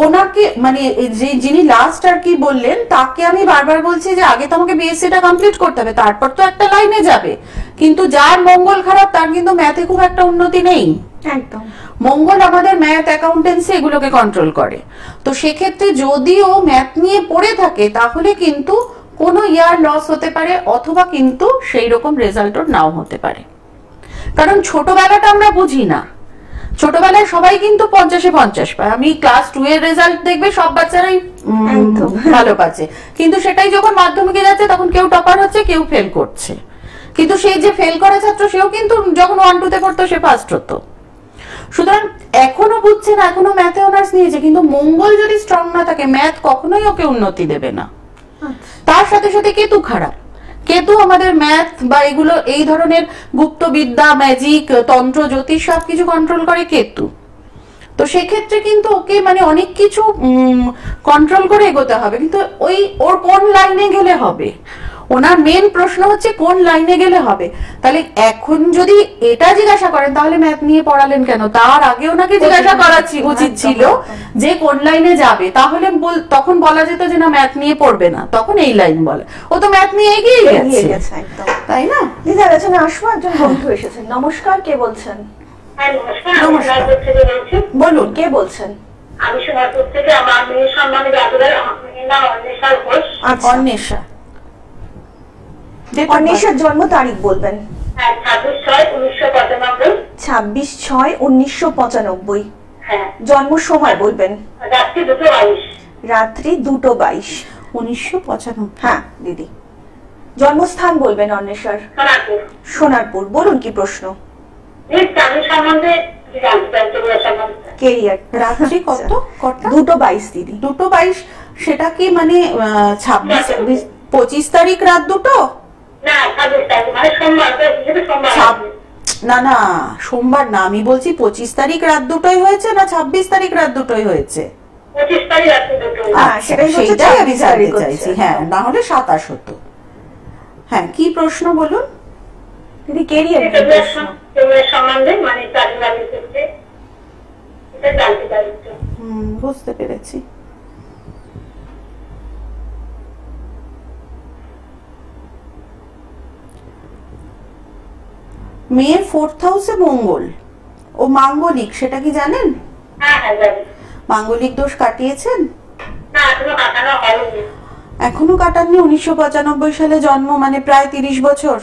Speaker 2: ওনাকে মানে যিনি লাস্ট আর কি বললেন, তাকে আমি বারবার বলছি যে আগে তো আমাকে বিএসসিটা কমপ্লিট করতে হবে, তারপর তো একটা লাইনে যাবে। কিন্তু যার মঙ্গল খারাপ তার কিন্তু ম্যাথে খুব একটা উন্নতি নেই।
Speaker 1: একদম।
Speaker 2: মঙ্গল আমাদের ম্যাথ, অ্যাকাউন্টেন্সি এগুলোকে কন্ট্রোল করে। তো সেক্ষেত্রে যদি ও ম্যাথ নিয়ে পড়ে থাকে তাহলে কিন্তু কোনো ইয়ার লস হতে পারে, অথবা কিন্তু সেই রকম রেজাল্ট ওর নাও হতে পারে। কারণ ছোটবেলাটা আমরা বুঝি না, ছোটবেলায় সবাই কিন্তু 50-50 পায়। আমি ক্লাস 2 এর রেজাল্ট দেখবে সব বাচ্চারাই
Speaker 1: একদম।
Speaker 2: ভালো পাচ্ছে, কিন্তু সেটাই যখন মাধ্যমিকে যাচ্ছে তখন কেউ টপার হচ্ছে, কেউ ফেল করছে। কিন্তু সেই যে ফেল করা ছাত্র সেও কিন্তু যখন 1-2 তে পড়তো সে ফার্স্ট হতো। সুতরাং এখনো বুঝছে না, এখনো ম্যাথে অনার্স নিয়েছে, কিন্তু মঙ্গল যদি স্ট্রং না থাকে ম্যাথ কখনোই ওকে উন্নতি দেবে না। তার সাথে সাথে কেতু খারাপ। কেতু আমাদের ম্যাথ বা এগুলো এই ধরনের গুপ্ত বিদ্যা, ম্যাজিক, তন্ত্র, জ্যোতিষ সবকিছু কন্ট্রোল করে কেতু। তো সেক্ষেত্রে কিন্তু ওকে মানে অনেক কিছু কন্ট্রোল করে এগোতে হবে, কিন্তু ওই ওর কোন লাইনে গেলে হবে, ওনার মেন প্রশ্ন হচ্ছে কোন লাইনে গেলে হবে। তাহলে এখন যদি এটা জিজ্ঞাসা করেন তাহলে ম্যাথ নিয়ে পড়ালেন কেন, তার আগে ওনাকে জিজ্ঞাসা করা উচিত ছিল যে কোন লাইনে যাবে। তাহলে তখন বলা যেত যে না ম্যাথ নিয়ে পড়বে না, তখন এই লাইন বলে। ও তো ম্যাথ নিয়ে এগিয়ে গেছে,
Speaker 1: একদম
Speaker 2: তাই না?
Speaker 1: দিদি আলোচনা আসবো, একজন বন্ধু এসেছেন। নমস্কার, কে বলছেন?
Speaker 4: হ্যাঁ নমস্কার,
Speaker 2: নমস্কার।
Speaker 4: আমি সোনারপুর থেকে বলছি।
Speaker 2: বলুন।
Speaker 1: কে বলছেন?
Speaker 4: আমি সোনারপুর থেকে, আমার মেয়ের সম্বন্ধে জানতে আমার মেয়ের নাম অন্বেষা ঘোষ।
Speaker 1: আচ্ছা,
Speaker 2: অন্বেষা,
Speaker 1: অন্বেষার জন্ম তারিখ বলবেন।
Speaker 4: হ্যাঁ 26/6/1995।
Speaker 1: 26/6/1995।
Speaker 4: হ্যাঁ
Speaker 1: জন্ম সময় বলবেন।
Speaker 4: রাত্রি 2:22।
Speaker 1: রাত্রি 2:22।
Speaker 2: 1995।
Speaker 1: হ্যাঁ দিদি, জন্মস্থান বলবেন অন্বেষার।
Speaker 4: সোনারপুর।
Speaker 1: সোনারপুর। বলুন কি প্রশ্ন?
Speaker 4: এর চাকরি সম্বন্ধে জানতে চাই, চাকরি সম্বন্ধে।
Speaker 1: কেরিয়ার।
Speaker 2: রাত্রি কত কটা?
Speaker 1: 2:22 দিদি।
Speaker 2: 2:22। সেটা কি মানে 25 তারিখ রাত 2টো?
Speaker 4: না 26 তারিখ, মানে সোমবার, সোমবার।
Speaker 2: না না, সোমবার না, আমি বলছি 25 তারিখ রাত 2টোই হয়েছে না 26 তারিখ রাত 2টোই হয়েছে?
Speaker 4: 25 তারিখ রাত্রি 2:00।
Speaker 1: হ্যাঁ, সেটাই হচ্ছে
Speaker 2: সেটাই আমি
Speaker 1: 26
Speaker 2: জানতে
Speaker 1: তারিখ
Speaker 2: চাইছি।
Speaker 1: হচ্ছে।
Speaker 2: হ্যাঁ, না হলে 27 হতো। হ্যাঁ, কি প্রশ্ন বলুন?
Speaker 1: দিদি কেরিয়ার
Speaker 4: কেরিয়ার সম্বন্ধে, মানে চাকরি বাকরি করতে, এটা জানতে চাই একটু।
Speaker 2: বুঝতে পেরেছি। মেয়ের 4th হাউসে মঙ্গল, ও মাঙ্গলিক, সেটা কি জানেন?
Speaker 4: হ্যাঁ হ্যাঁ জানি।
Speaker 2: মাঙ্গলিক দোষ কাটিয়েছেন?
Speaker 4: না এখনো কাটানো হয়নি।
Speaker 2: এখনো কাটাননি? 1995 সালে জন্ম, মানে প্রায় 30 বছর।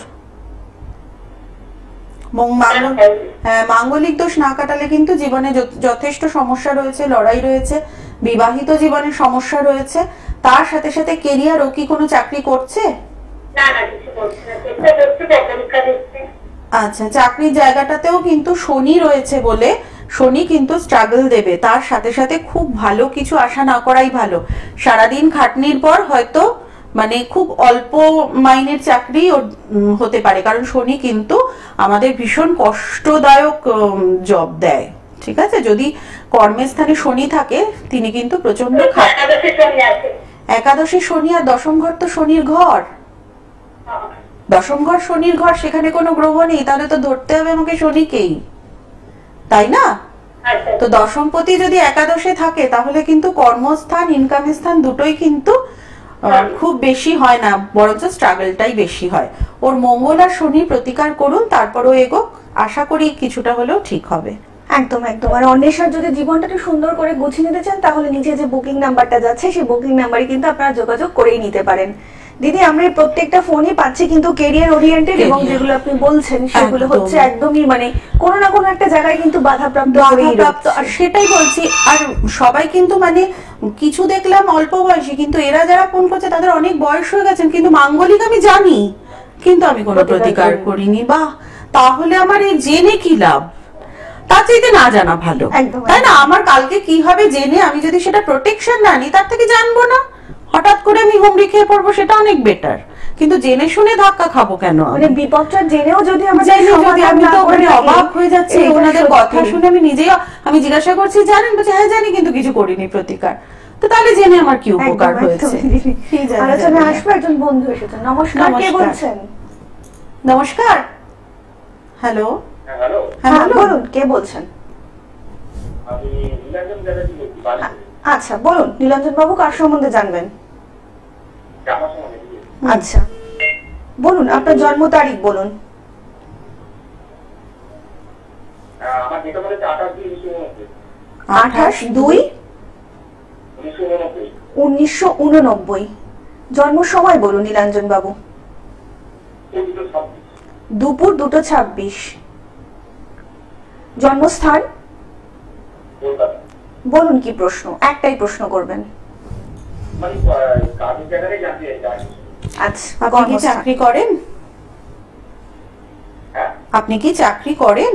Speaker 2: হ্যাঁ, মাঙ্গলিক দোষ না কাটালে কিন্তু জীবনে যথেষ্ট সমস্যা রয়েছে, লড়াই রয়েছে, বিবাহিত জীবনে সমস্যা রয়েছে। তার সাথে সাথে কেরিয়ার, ও কি কোনো চাকরি করছে?
Speaker 4: না না কিছু করছি না, চেষ্টা করছি, পরীক্ষা দিচ্ছি।
Speaker 2: আচ্ছা, চাকরির জায়গাটাতেও কিন্তু শনি রয়েছে বলে শনি কিন্তু স্ট্রাগল দেবে। তার সাথে সাথে খুব ভালো কিছু আশা না করাই ভালো। সারাদিন খাটনির পর হয়তো মানে খুব অল্প মাইনের চাকরি হতে পারে, কারণ শনি কিন্তু আমাদের ভীষণ কষ্টদায়ক জব দেয়। ঠিক আছে, যদি কর্মের স্থানে শনি থাকে তিনি কিন্তু প্রচন্ড
Speaker 4: একাদশী শনি আছে।
Speaker 2: একাদশী শনি, আর দশম ঘর তো শনির ঘর। দশম ঘর শনির ঘর, সেখানে কোনো গ্রহ নেই, তাহলে তো ধরতে হবে আমাকে শনিকেই, তাই না? তো দশমপতি যদি একাদশে থাকে তাহলে কিন্তু কর্মস্থান, ইনকামের স্থান দুটোই কিন্তু খুব বেশি হয় না, বরঞ্চ স্ট্রাগলটাই বেশি হয়। ওর মঙ্গল আর শনি প্রতিকার করুন, তারপরও এগোক, আশা করি কিছুটা হলেও ঠিক হবে।
Speaker 1: একদম একদম। আর অন্বেষার যদি জীবনটা একটু সুন্দর করে গুছিয়ে নিতে চান তাহলে নিচে যে বুকিং নাম্বারটা যাচ্ছে সেই বুকিং নাম্বারে কিন্তু আপনারা যোগাযোগ করেই নিতে পারেন। দিদি আমরা প্রত্যেকটা ফোনই পাচ্ছি কিন্তু কেরিয়ার ওরিয়েন্টেড, এবং যেগুলো আপনি বলছেন সেগুলো হচ্ছে একদমই মানে কোনো না কোনো একটা জায়গায় কিন্তু বাধাপ্রাপ্ত।
Speaker 2: আর সেটাই বলছি, আর সবাই কিন্তু মানে কিছু দেখলাম অল্প বয়সী, কিন্তু এরা যারা ফোন করছে তাদের অনেক বয়স হয়ে গেছেন, কিন্তু মাঙ্গলিক আমি জানি, কিন্তু আমি কোনো প্রতিকার করিনি। বাহ, তাহলে আমার এই জেনে কি লাভ? তার চাইতে না জানা ভালো, তাই না? আমার কালকে কি হবে জেনে আমি যদি সেটা প্রোটেকশন না নিই, তার থেকে জানবো না, হঠাৎ করে আমি হুমড়ি খেয়ে পড়বো, সেটা অনেক বেটার। কিন্তু জেনে শুনে ধাক্কা খাবো কেন?
Speaker 1: মানে বিপদটা জেনেও যদি আমি
Speaker 2: তো মানে অবাক হয়ে যাচ্ছি ওনাদের কথা শুনে। আমি নিজেই আমি জিজ্ঞাসা করছি জানেন, বলছে হ্যাঁ জানি, কিন্তু কিছু করিনি প্রতিকার। তো তাহলে জেনে আমার কি উপকার হয়েছে?
Speaker 1: আলোচনা আসবো, একজন বন্ধু এসেছেন। নমস্কার, কে বলছেন?
Speaker 2: নমস্কার। হ্যালো।
Speaker 3: হ্যালো,
Speaker 1: হ্যাঁ বলুন, কে বলছেন?
Speaker 3: আমি নীলাঞ্জন চ্যাটার্জি বলছি, বাড়ি থেকে।
Speaker 1: আচ্ছা বলুন, নীলাঞ্জন বাবু কার সম্বন্ধে জানবেন?
Speaker 3: জামা সম্বন্ধে।
Speaker 1: আচ্ছা বলুন, আপনার জন্ম তারিখ বলুন।
Speaker 3: আমার ডেট অফ বার্থ
Speaker 1: 28/2/1989। জন্ম সময় বলুন নীলাঞ্জন বাবু। দুপুর 2:26। জন্মস্থান?
Speaker 3: কলকাতা।
Speaker 1: বলুন কি প্রশ্ন, একটাই প্রশ্ন করবেন।
Speaker 3: মানে কাজের জায়গায় জানতে চাই।
Speaker 1: আচ্ছা,
Speaker 2: আপনি কি
Speaker 1: কর্মস্থান।
Speaker 2: চাকরি করেন?
Speaker 3: হ্যাঁ,
Speaker 2: আপনি কি চাকরি করেন?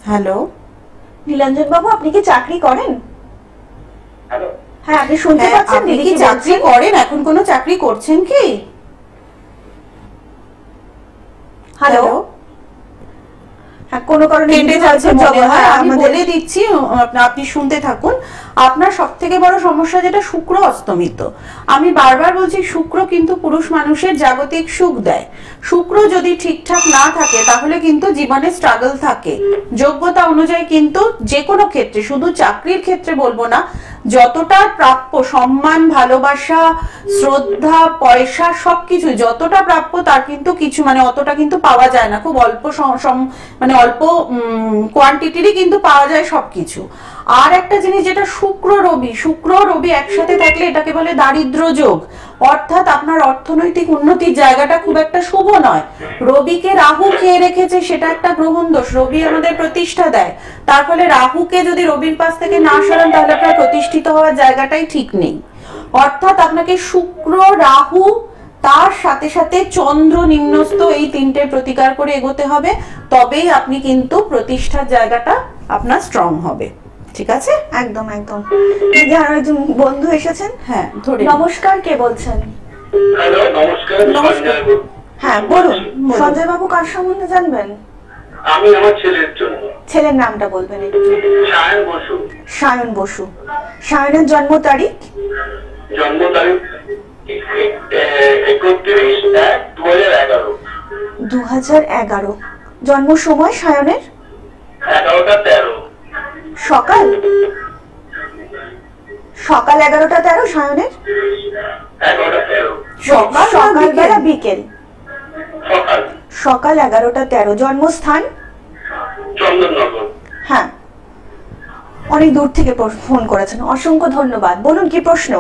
Speaker 2: হ্যালো,
Speaker 1: নীলাঞ্জন বাবু, আপনি কি চাকরি করেন?
Speaker 3: হ্যালো।
Speaker 1: হ্যাঁ, আপনি শুনতে
Speaker 2: হ্যাঁ,
Speaker 1: পাচ্ছেন?
Speaker 2: আপনি
Speaker 1: দিদি
Speaker 2: কি
Speaker 1: কি
Speaker 2: চাকরি
Speaker 1: বলছেন?
Speaker 2: করেন? এখন কোনো চাকরি করছেন কি?
Speaker 1: হ্যালো, হ্যাঁ, কোনো কারণে
Speaker 2: কেটে
Speaker 1: দিদি
Speaker 2: যাচ্ছে
Speaker 1: হয়তো
Speaker 2: মনে হয়। আমি
Speaker 1: আমাদের
Speaker 2: বলে দিচ্ছি, আপনি শুনতে থাকুন। আপনার সব থেকে বড় সমস্যা যেটা শুক্র অস্তমিত। আমি বারবার বলছি, শুক্র কিন্তু পুরুষ মানুষের জাগতিক সুখ দেয়। শুক্র যদি ঠিকঠাক না থাকে তাহলে কিন্তু জীবনে স্ট্রাগল থাকে। যোগ্যতা অনুযায়ী কিন্তু যে কোনো ক্ষেত্রে, শুধু চাকরির ক্ষেত্রে বলবো না, যতটা প্রাপ্য সম্মান, ভালোবাসা, শ্রদ্ধা, পয়সা সবকিছু যতটা প্রাপ্য তার কিন্তু কিছু মানে অতটা কিন্তু পাওয়া যায় না। খুব অল্প মানে অল্প কোয়ান্টিটিরই কিন্তু পাওয়া যায় সবকিছু। আর একটা জিনিস যেটা শুক্র রবি একসাথে থাকলে এটাকে বলে দারিদ্র যোগ, অর্থাৎ আপনার অর্থনৈতিক উন্নতির জায়গাটা খুব একটা শুভ নয়। রবিকে রাহু খেয়ে রেখেছে, সেটা একটা গ্রহণ দোষ। রবি আমাদের প্রতিষ্ঠা দেয়, তার ফলে রাহুকে যদি রবির পাশ থেকে না সরান তাহলে আপনার প্রতিষ্ঠিত হওয়ার জায়গাটাই ঠিক নেই। অর্থাৎ আপনাকে শুক্র, রাহু, তার সাথে সাথে চন্দ্র নিম্নস্থ, এই তিনটে প্রতিকার করে এগোতে হবে, তবেই আপনি কিন্তু প্রতিষ্ঠার জায়গাটা আপনার স্ট্রং হবে। ঠিক আছে?
Speaker 1: একদম একদম। দিদি, আরো একজন বন্ধু এসেছেন।
Speaker 2: হ্যাঁ, ধরে
Speaker 1: নমস্কার, কে বলছেন?
Speaker 3: হ্যালো, নমস্কার।
Speaker 2: নমস্কার।
Speaker 3: সঞ্জয় বলছি।
Speaker 1: হ্যাঁ, বলুন।
Speaker 2: বলুন।
Speaker 1: সঞ্জয় বাবু কার সম্বন্ধে জানবেন?
Speaker 3: আমি আমার ছেলের জন্য।
Speaker 1: ছেলের নামটা বলবেন একটু।
Speaker 3: সায়ন বসু।
Speaker 1: সায়ন বসু। সায়নের জন্ম তারিখ?
Speaker 3: জন্ম তারিখ 31/1/2011।
Speaker 1: 2011। জন্ম সময় সায়নের?
Speaker 3: 11টা 13।
Speaker 1: সকাল? সকাল 11টা 13 সায়নের?
Speaker 3: 11টা 13।
Speaker 2: সকাল না
Speaker 1: সকালবেলা বিকেল?
Speaker 3: সকাল।
Speaker 1: সকাল 11টা 13। জন্মস্থান?
Speaker 3: চন্দননগর।
Speaker 1: হ্যাঁ, অনেক দূর থেকে ফোন করেছেন, অসংখ্য ধন্যবাদ। বলুন কি প্রশ্ন?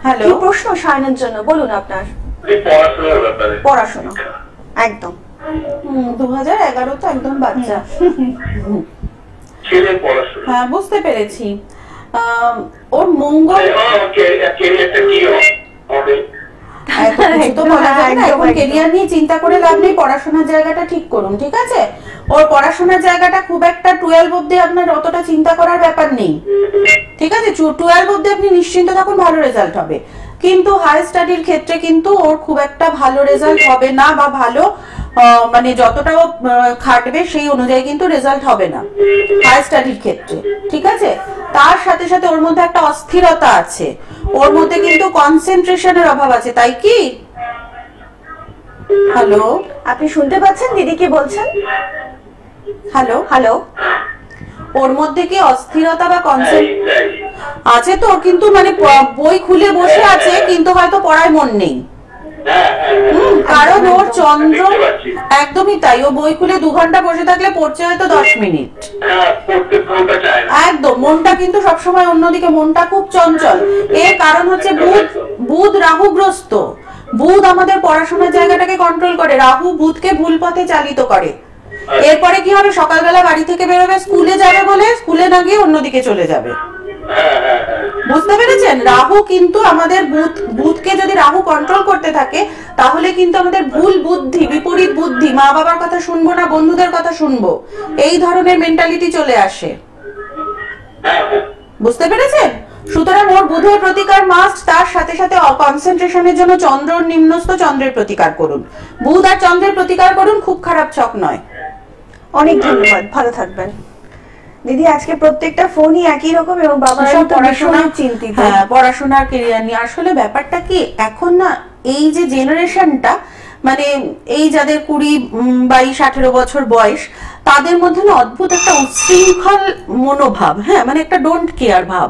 Speaker 2: হ্যালো,
Speaker 1: কি প্রশ্ন সায়নের জন্য বলুন আপনার?
Speaker 3: এই পড়াশোনার ব্যাপারে।
Speaker 1: পড়াশোনা। একদম।
Speaker 2: 2011 তো একদম বাচ্চা।
Speaker 3: ছেলের পড়াশোনা।
Speaker 2: হ্যাঁ, বুঝতে পেরেছি। ওর মঙ্গল,
Speaker 3: ক্যারিয়ারটা কি হবে?
Speaker 2: এত কিছু তো বলা যায় না।
Speaker 1: একদম,
Speaker 2: এখন
Speaker 1: একদম।
Speaker 2: কেরিয়ার নিয়ে চিন্তা করে লাভ নেই, পড়াশোনার জায়গাটা ঠিক করুন। ঠিক আছে? ওর পড়াশোনার জায়গাটা খুব একটা 12 অবধি আপনার অতটা চিন্তা করার ব্যাপার নেই। ঠিক আছে? 12 অবধি আপনি নিশ্চিন্ত থাকুন, ভালো রেজাল্ট হবে। কিন্তু হাই স্টাডির ক্ষেত্রে কিন্তু ওর খুব একটা ভালো রেজাল্ট হবে না, বা ভালো মানে যতটা ও খাটবে সেই অনুযায়ী কিন্তু রেজাল্ট হবে না হাই স্টাডির ক্ষেত্রে। ঠিক আছে? তার সাথে সাথে ওর মধ্যে একটা অস্থিরতা আছে, ওর মধ্যে কিন্তু কনসেন্ট্রেশনের অভাব আছে, তাই কি? হ্যালো,
Speaker 1: আপনি শুনতে পাচ্ছেন দিদি কি বলছেন?
Speaker 2: হ্যালো,
Speaker 1: হ্যালো,
Speaker 2: ওর মধ্যে কি অস্থিরতা বা
Speaker 3: এই, এই।
Speaker 2: আছে? তো কিন্তু মানে বই খুলে বসে আছে কিন্তু হয়তো পড়ায় মন নেই।
Speaker 3: হ্যাঁ, হ্যাঁ, হ্যাঁ।
Speaker 2: কারণ ওর চন্দ্র,
Speaker 3: দেখতে পাচ্ছি।
Speaker 2: একদমই তাই। ও বই খুলে 2 ঘন্টা বসে থাকলে পড়ছে হয়তো 10 মিনিট।
Speaker 3: হ্যাঁ, পড়তে চায় না।
Speaker 2: একদম, মনটা কিন্তু সবসময় অন্যদিকে, মনটা খুব চঞ্চল। এর কারণ হচ্ছে বুধ রাহুগ্রস্ত। বুধ আমাদের পড়াশোনার জায়গাটাকে কন্ট্রোল করে, রাহু বুধকে ভুল পথে চালিত করে। এরপরে কি হবে? সকালবেলা বাড়ি থেকে বেরোবে, স্কুলে যাবে বলে স্কুলে না গিয়ে অন্যদিকে চলে যাবে।
Speaker 3: হ্যাঁ, হ্যাঁ, হ্যাঁ।
Speaker 2: বুঝতে পেরেছেন? রাহু কিন্তু আমাদের বুধকে যদি রাহু কন্ট্রোল করতে থাকে তাহলে কিন্তু আমাদের ভুল বুদ্ধি, বিপরীত বুদ্ধি, মা বাবার কথা শুনবো না, বন্ধুদের কথা শুনবো, এই ধরনের মেন্টালিটি চলে আসে।
Speaker 3: হ্যাঁ, হ্যাঁ।
Speaker 2: বুঝতে পেরেছেন? সুতরাং ওর বুধের প্রতিকার মাস্ট, তার সাথে সাথে কনসেন্ট্রেশনের জন্য চন্দ্রর নিম্নস্থ চন্দ্রের প্রতিকার করুন। বুধ আর চন্দ্রের প্রতিকার করুন, খুব খারাপ ছক নয়।
Speaker 1: অনেক ধন্যবাদ, ভালো থাকবেন। দিদি, আজকে প্রত্যেকটা ফোনই একই রকম এবং বাবা
Speaker 2: সব
Speaker 1: পড়াশোনা চিন্তিত।
Speaker 2: হ্যাঁ, পড়াশোনার কেরিয়ার নিয়ে। আসলে ব্যাপারটা কি, এখন না এই যে জেনারেশনটা, মানে এই যাদের 20, 22, 18 বছর বয়স, তাদের মধ্যে না অদ্ভুত একটা উচ্ছৃঙ্খল মনোভাব। হ্যাঁ, মানে একটা ডোন্ট কেয়ার ভাব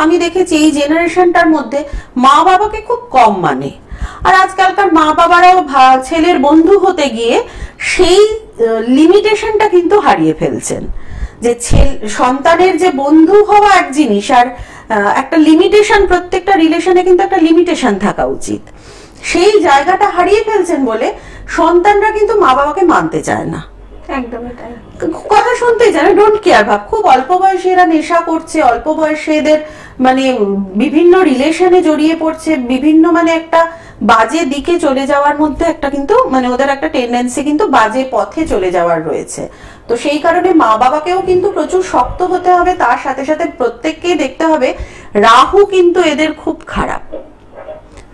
Speaker 2: আমি দেখেছি এই জেনারেশনটার মধ্যে। মা বাবাকে খুব কম মানে। আর আজকালকার মা বাবারাও ছেলের বন্ধু হতে গিয়ে সেই লিমিটেশনটা কিন্তু হারিয়ে ফেলছেন। যে সন্তানের যে বন্ধু হওয়া এক জিনিস, আর একটা লিমিটেশন, প্রত্যেকটা রিলেশনে কিন্তু একটা লিমিটেশন থাকা উচিত, সেই জায়গাটা হারিয়ে ফেলছেন বলে সন্তানরা কিন্তু মা বাবাকে মানতে চায় না,
Speaker 1: একদমই তাই।
Speaker 2: কথা শুনতেই চায় না, ডোন্ট কেয়ার ভাব। খুব অল্প বয়সে এরা নেশা করছে, অল্প বয়সে এদের মানে বিভিন্ন রিলেশনে জড়িয়ে পড়ছে, বিভিন্ন মানে একটা বাজে দিকে চলে যাওয়ার মধ্যে একটা কিন্তু মানে ওদের একটা টেন্ডেন্সি কিন্তু বাজে পথে চলে যাওয়ার রয়েছে। তো সেই কারণে মা বাবাকেও কিন্তু প্রচুর শক্ত হতে হবে, তার সাথে সাথে প্রত্যেককেই দেখতে হবে রাহু কিন্তু এদের খুব খারাপ,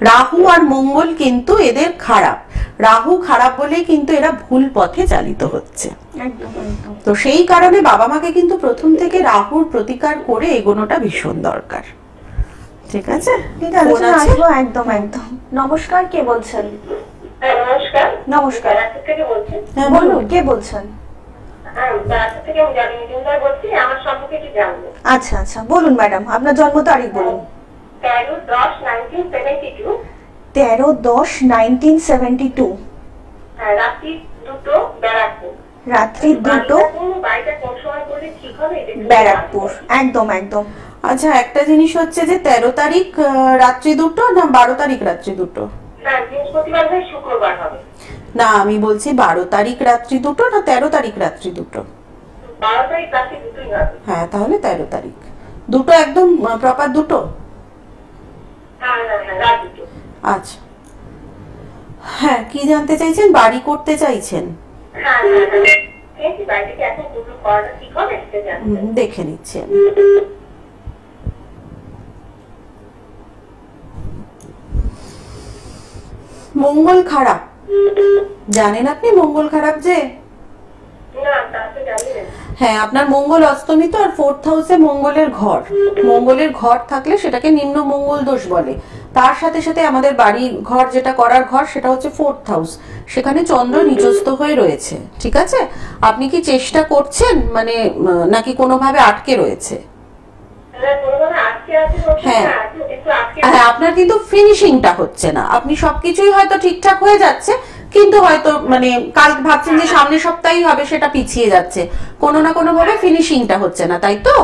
Speaker 2: রাহু আর মঙ্গল কিন্তু এদের খারাপ। রাহু খারাপ বলেই কিন্তু এরা ভুল পথে চালিত হচ্ছে।
Speaker 1: একদম একদম।
Speaker 2: তো সেই কারণে বাবা মাকে কিন্তু প্রথম থেকে রাহুর প্রতিকার করে এগোনোটা ভীষণ দরকার। ঠিক আছে,
Speaker 1: দিদি আলোচনা আসবো একদম একদম। নমস্কার, কে বলছেন?
Speaker 4: নমস্কার।
Speaker 1: নমস্কার।
Speaker 4: রাজশাহী থেকে বলছি।
Speaker 2: হ্যাঁ,
Speaker 1: বলুন, কে বলছেন?
Speaker 4: রাজশাহী থেকে আমি জানি মজুমদার বলছি, আমার সম্পর্কে একটু জানবো।
Speaker 1: আচ্ছা আচ্ছা, বলুন ম্যাডাম, আপনার জন্ম তারিখ বলুন।
Speaker 4: 13/10/1972।
Speaker 1: 13/10/1972।
Speaker 4: রাত্রি 2টো ব্যারাকপুর।
Speaker 1: রাত্রি 2টো
Speaker 4: বাড়িটা কোন সময় করলে ঠিক হবে?
Speaker 1: ব্যারাকপুর। একদম একদম।
Speaker 2: আচ্ছা, একটা জিনিস হচ্ছে যে 13 তারিখ রাত্রি 2টো না 12 তারিখ রাত্রি 2টো?
Speaker 4: না, বৃহস্পতিবার হয়ে শুক্রবার হবে।
Speaker 2: না, আমি বলছি 12 তারিখ রাত্রি 2টো না 13 তারিখ রাত্রি 2টো?
Speaker 4: 12 তারিখ রাত্রি 2টোই হবে।
Speaker 2: হ্যাঁ, তাহলে 13 তারিখ। 2টো একদম প্রপার 2টো?
Speaker 4: হ্যাঁ হ্যাঁ হ্যাঁ, রাত 2টো।
Speaker 2: আচ্ছা, হ্যাঁ, কি জানতে চাইছেন? বাড়ি করতে চাইছেন?
Speaker 4: হ্যাঁ হ্যাঁ হ্যাঁ, ঠিক আছে। বাড়িটাকে এখন দুটো করাটা ঠিক হবে সেটা জানতে।
Speaker 2: দেখে নিচ্ছি আমি। মঙ্গল খারাপ, জানেন আপনি মঙ্গল খারাপ যে?
Speaker 4: না, তা তো জানি না।
Speaker 2: হ্যাঁ, আপনার মঙ্গল অস্তমিত আর 4th হাউসে মঙ্গলের ঘর। মঙ্গলের ঘর থাকলে সেটাকে নিম্ন মঙ্গল দোষ বলে। তার সাথে সাথে আমাদের বাড়ি ঘর যেটা করার ঘর সেটা হচ্ছে 4th হাউস, সেখানে চন্দ্র নিচস্থ হয়ে রয়েছে। ঠিক আছে, আপনি কি চেষ্টা করছেন মানে নাকি কোনোভাবে আটকে রয়েছে? হ্যাঁ হ্যাঁ, আপনার কিন্তু ফিনিশিংটা হচ্ছে না। আপনি সবকিছুই হয়তো ঠিকঠাক হয়ে যাচ্ছে, কিন্তু হয়তো মানে কাল ভাবছেন যে সামনের সপ্তাহেই হবে, সেটা পিছিয়ে যাচ্ছে, কোনো না কোনো ভাবে ফিনিশিংটা হচ্ছে না, তাই তো?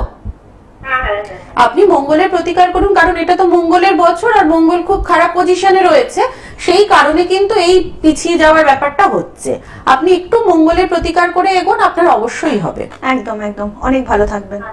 Speaker 2: আপনি মঙ্গলের প্রতিকার করুন, কারণ এটা তো মঙ্গলের বছর আর মঙ্গল খুব খারাপ পজিশনে রয়েছে, সেই কারণে কিন্তু এই পিছিয়ে যাওয়ার ব্যাপারটা হচ্ছে। আপনি একটু মঙ্গলের প্রতিকার করে এগোন, আপনার অবশ্যই হবে।
Speaker 1: একদম একদম, অনেক ভালো থাকবেন।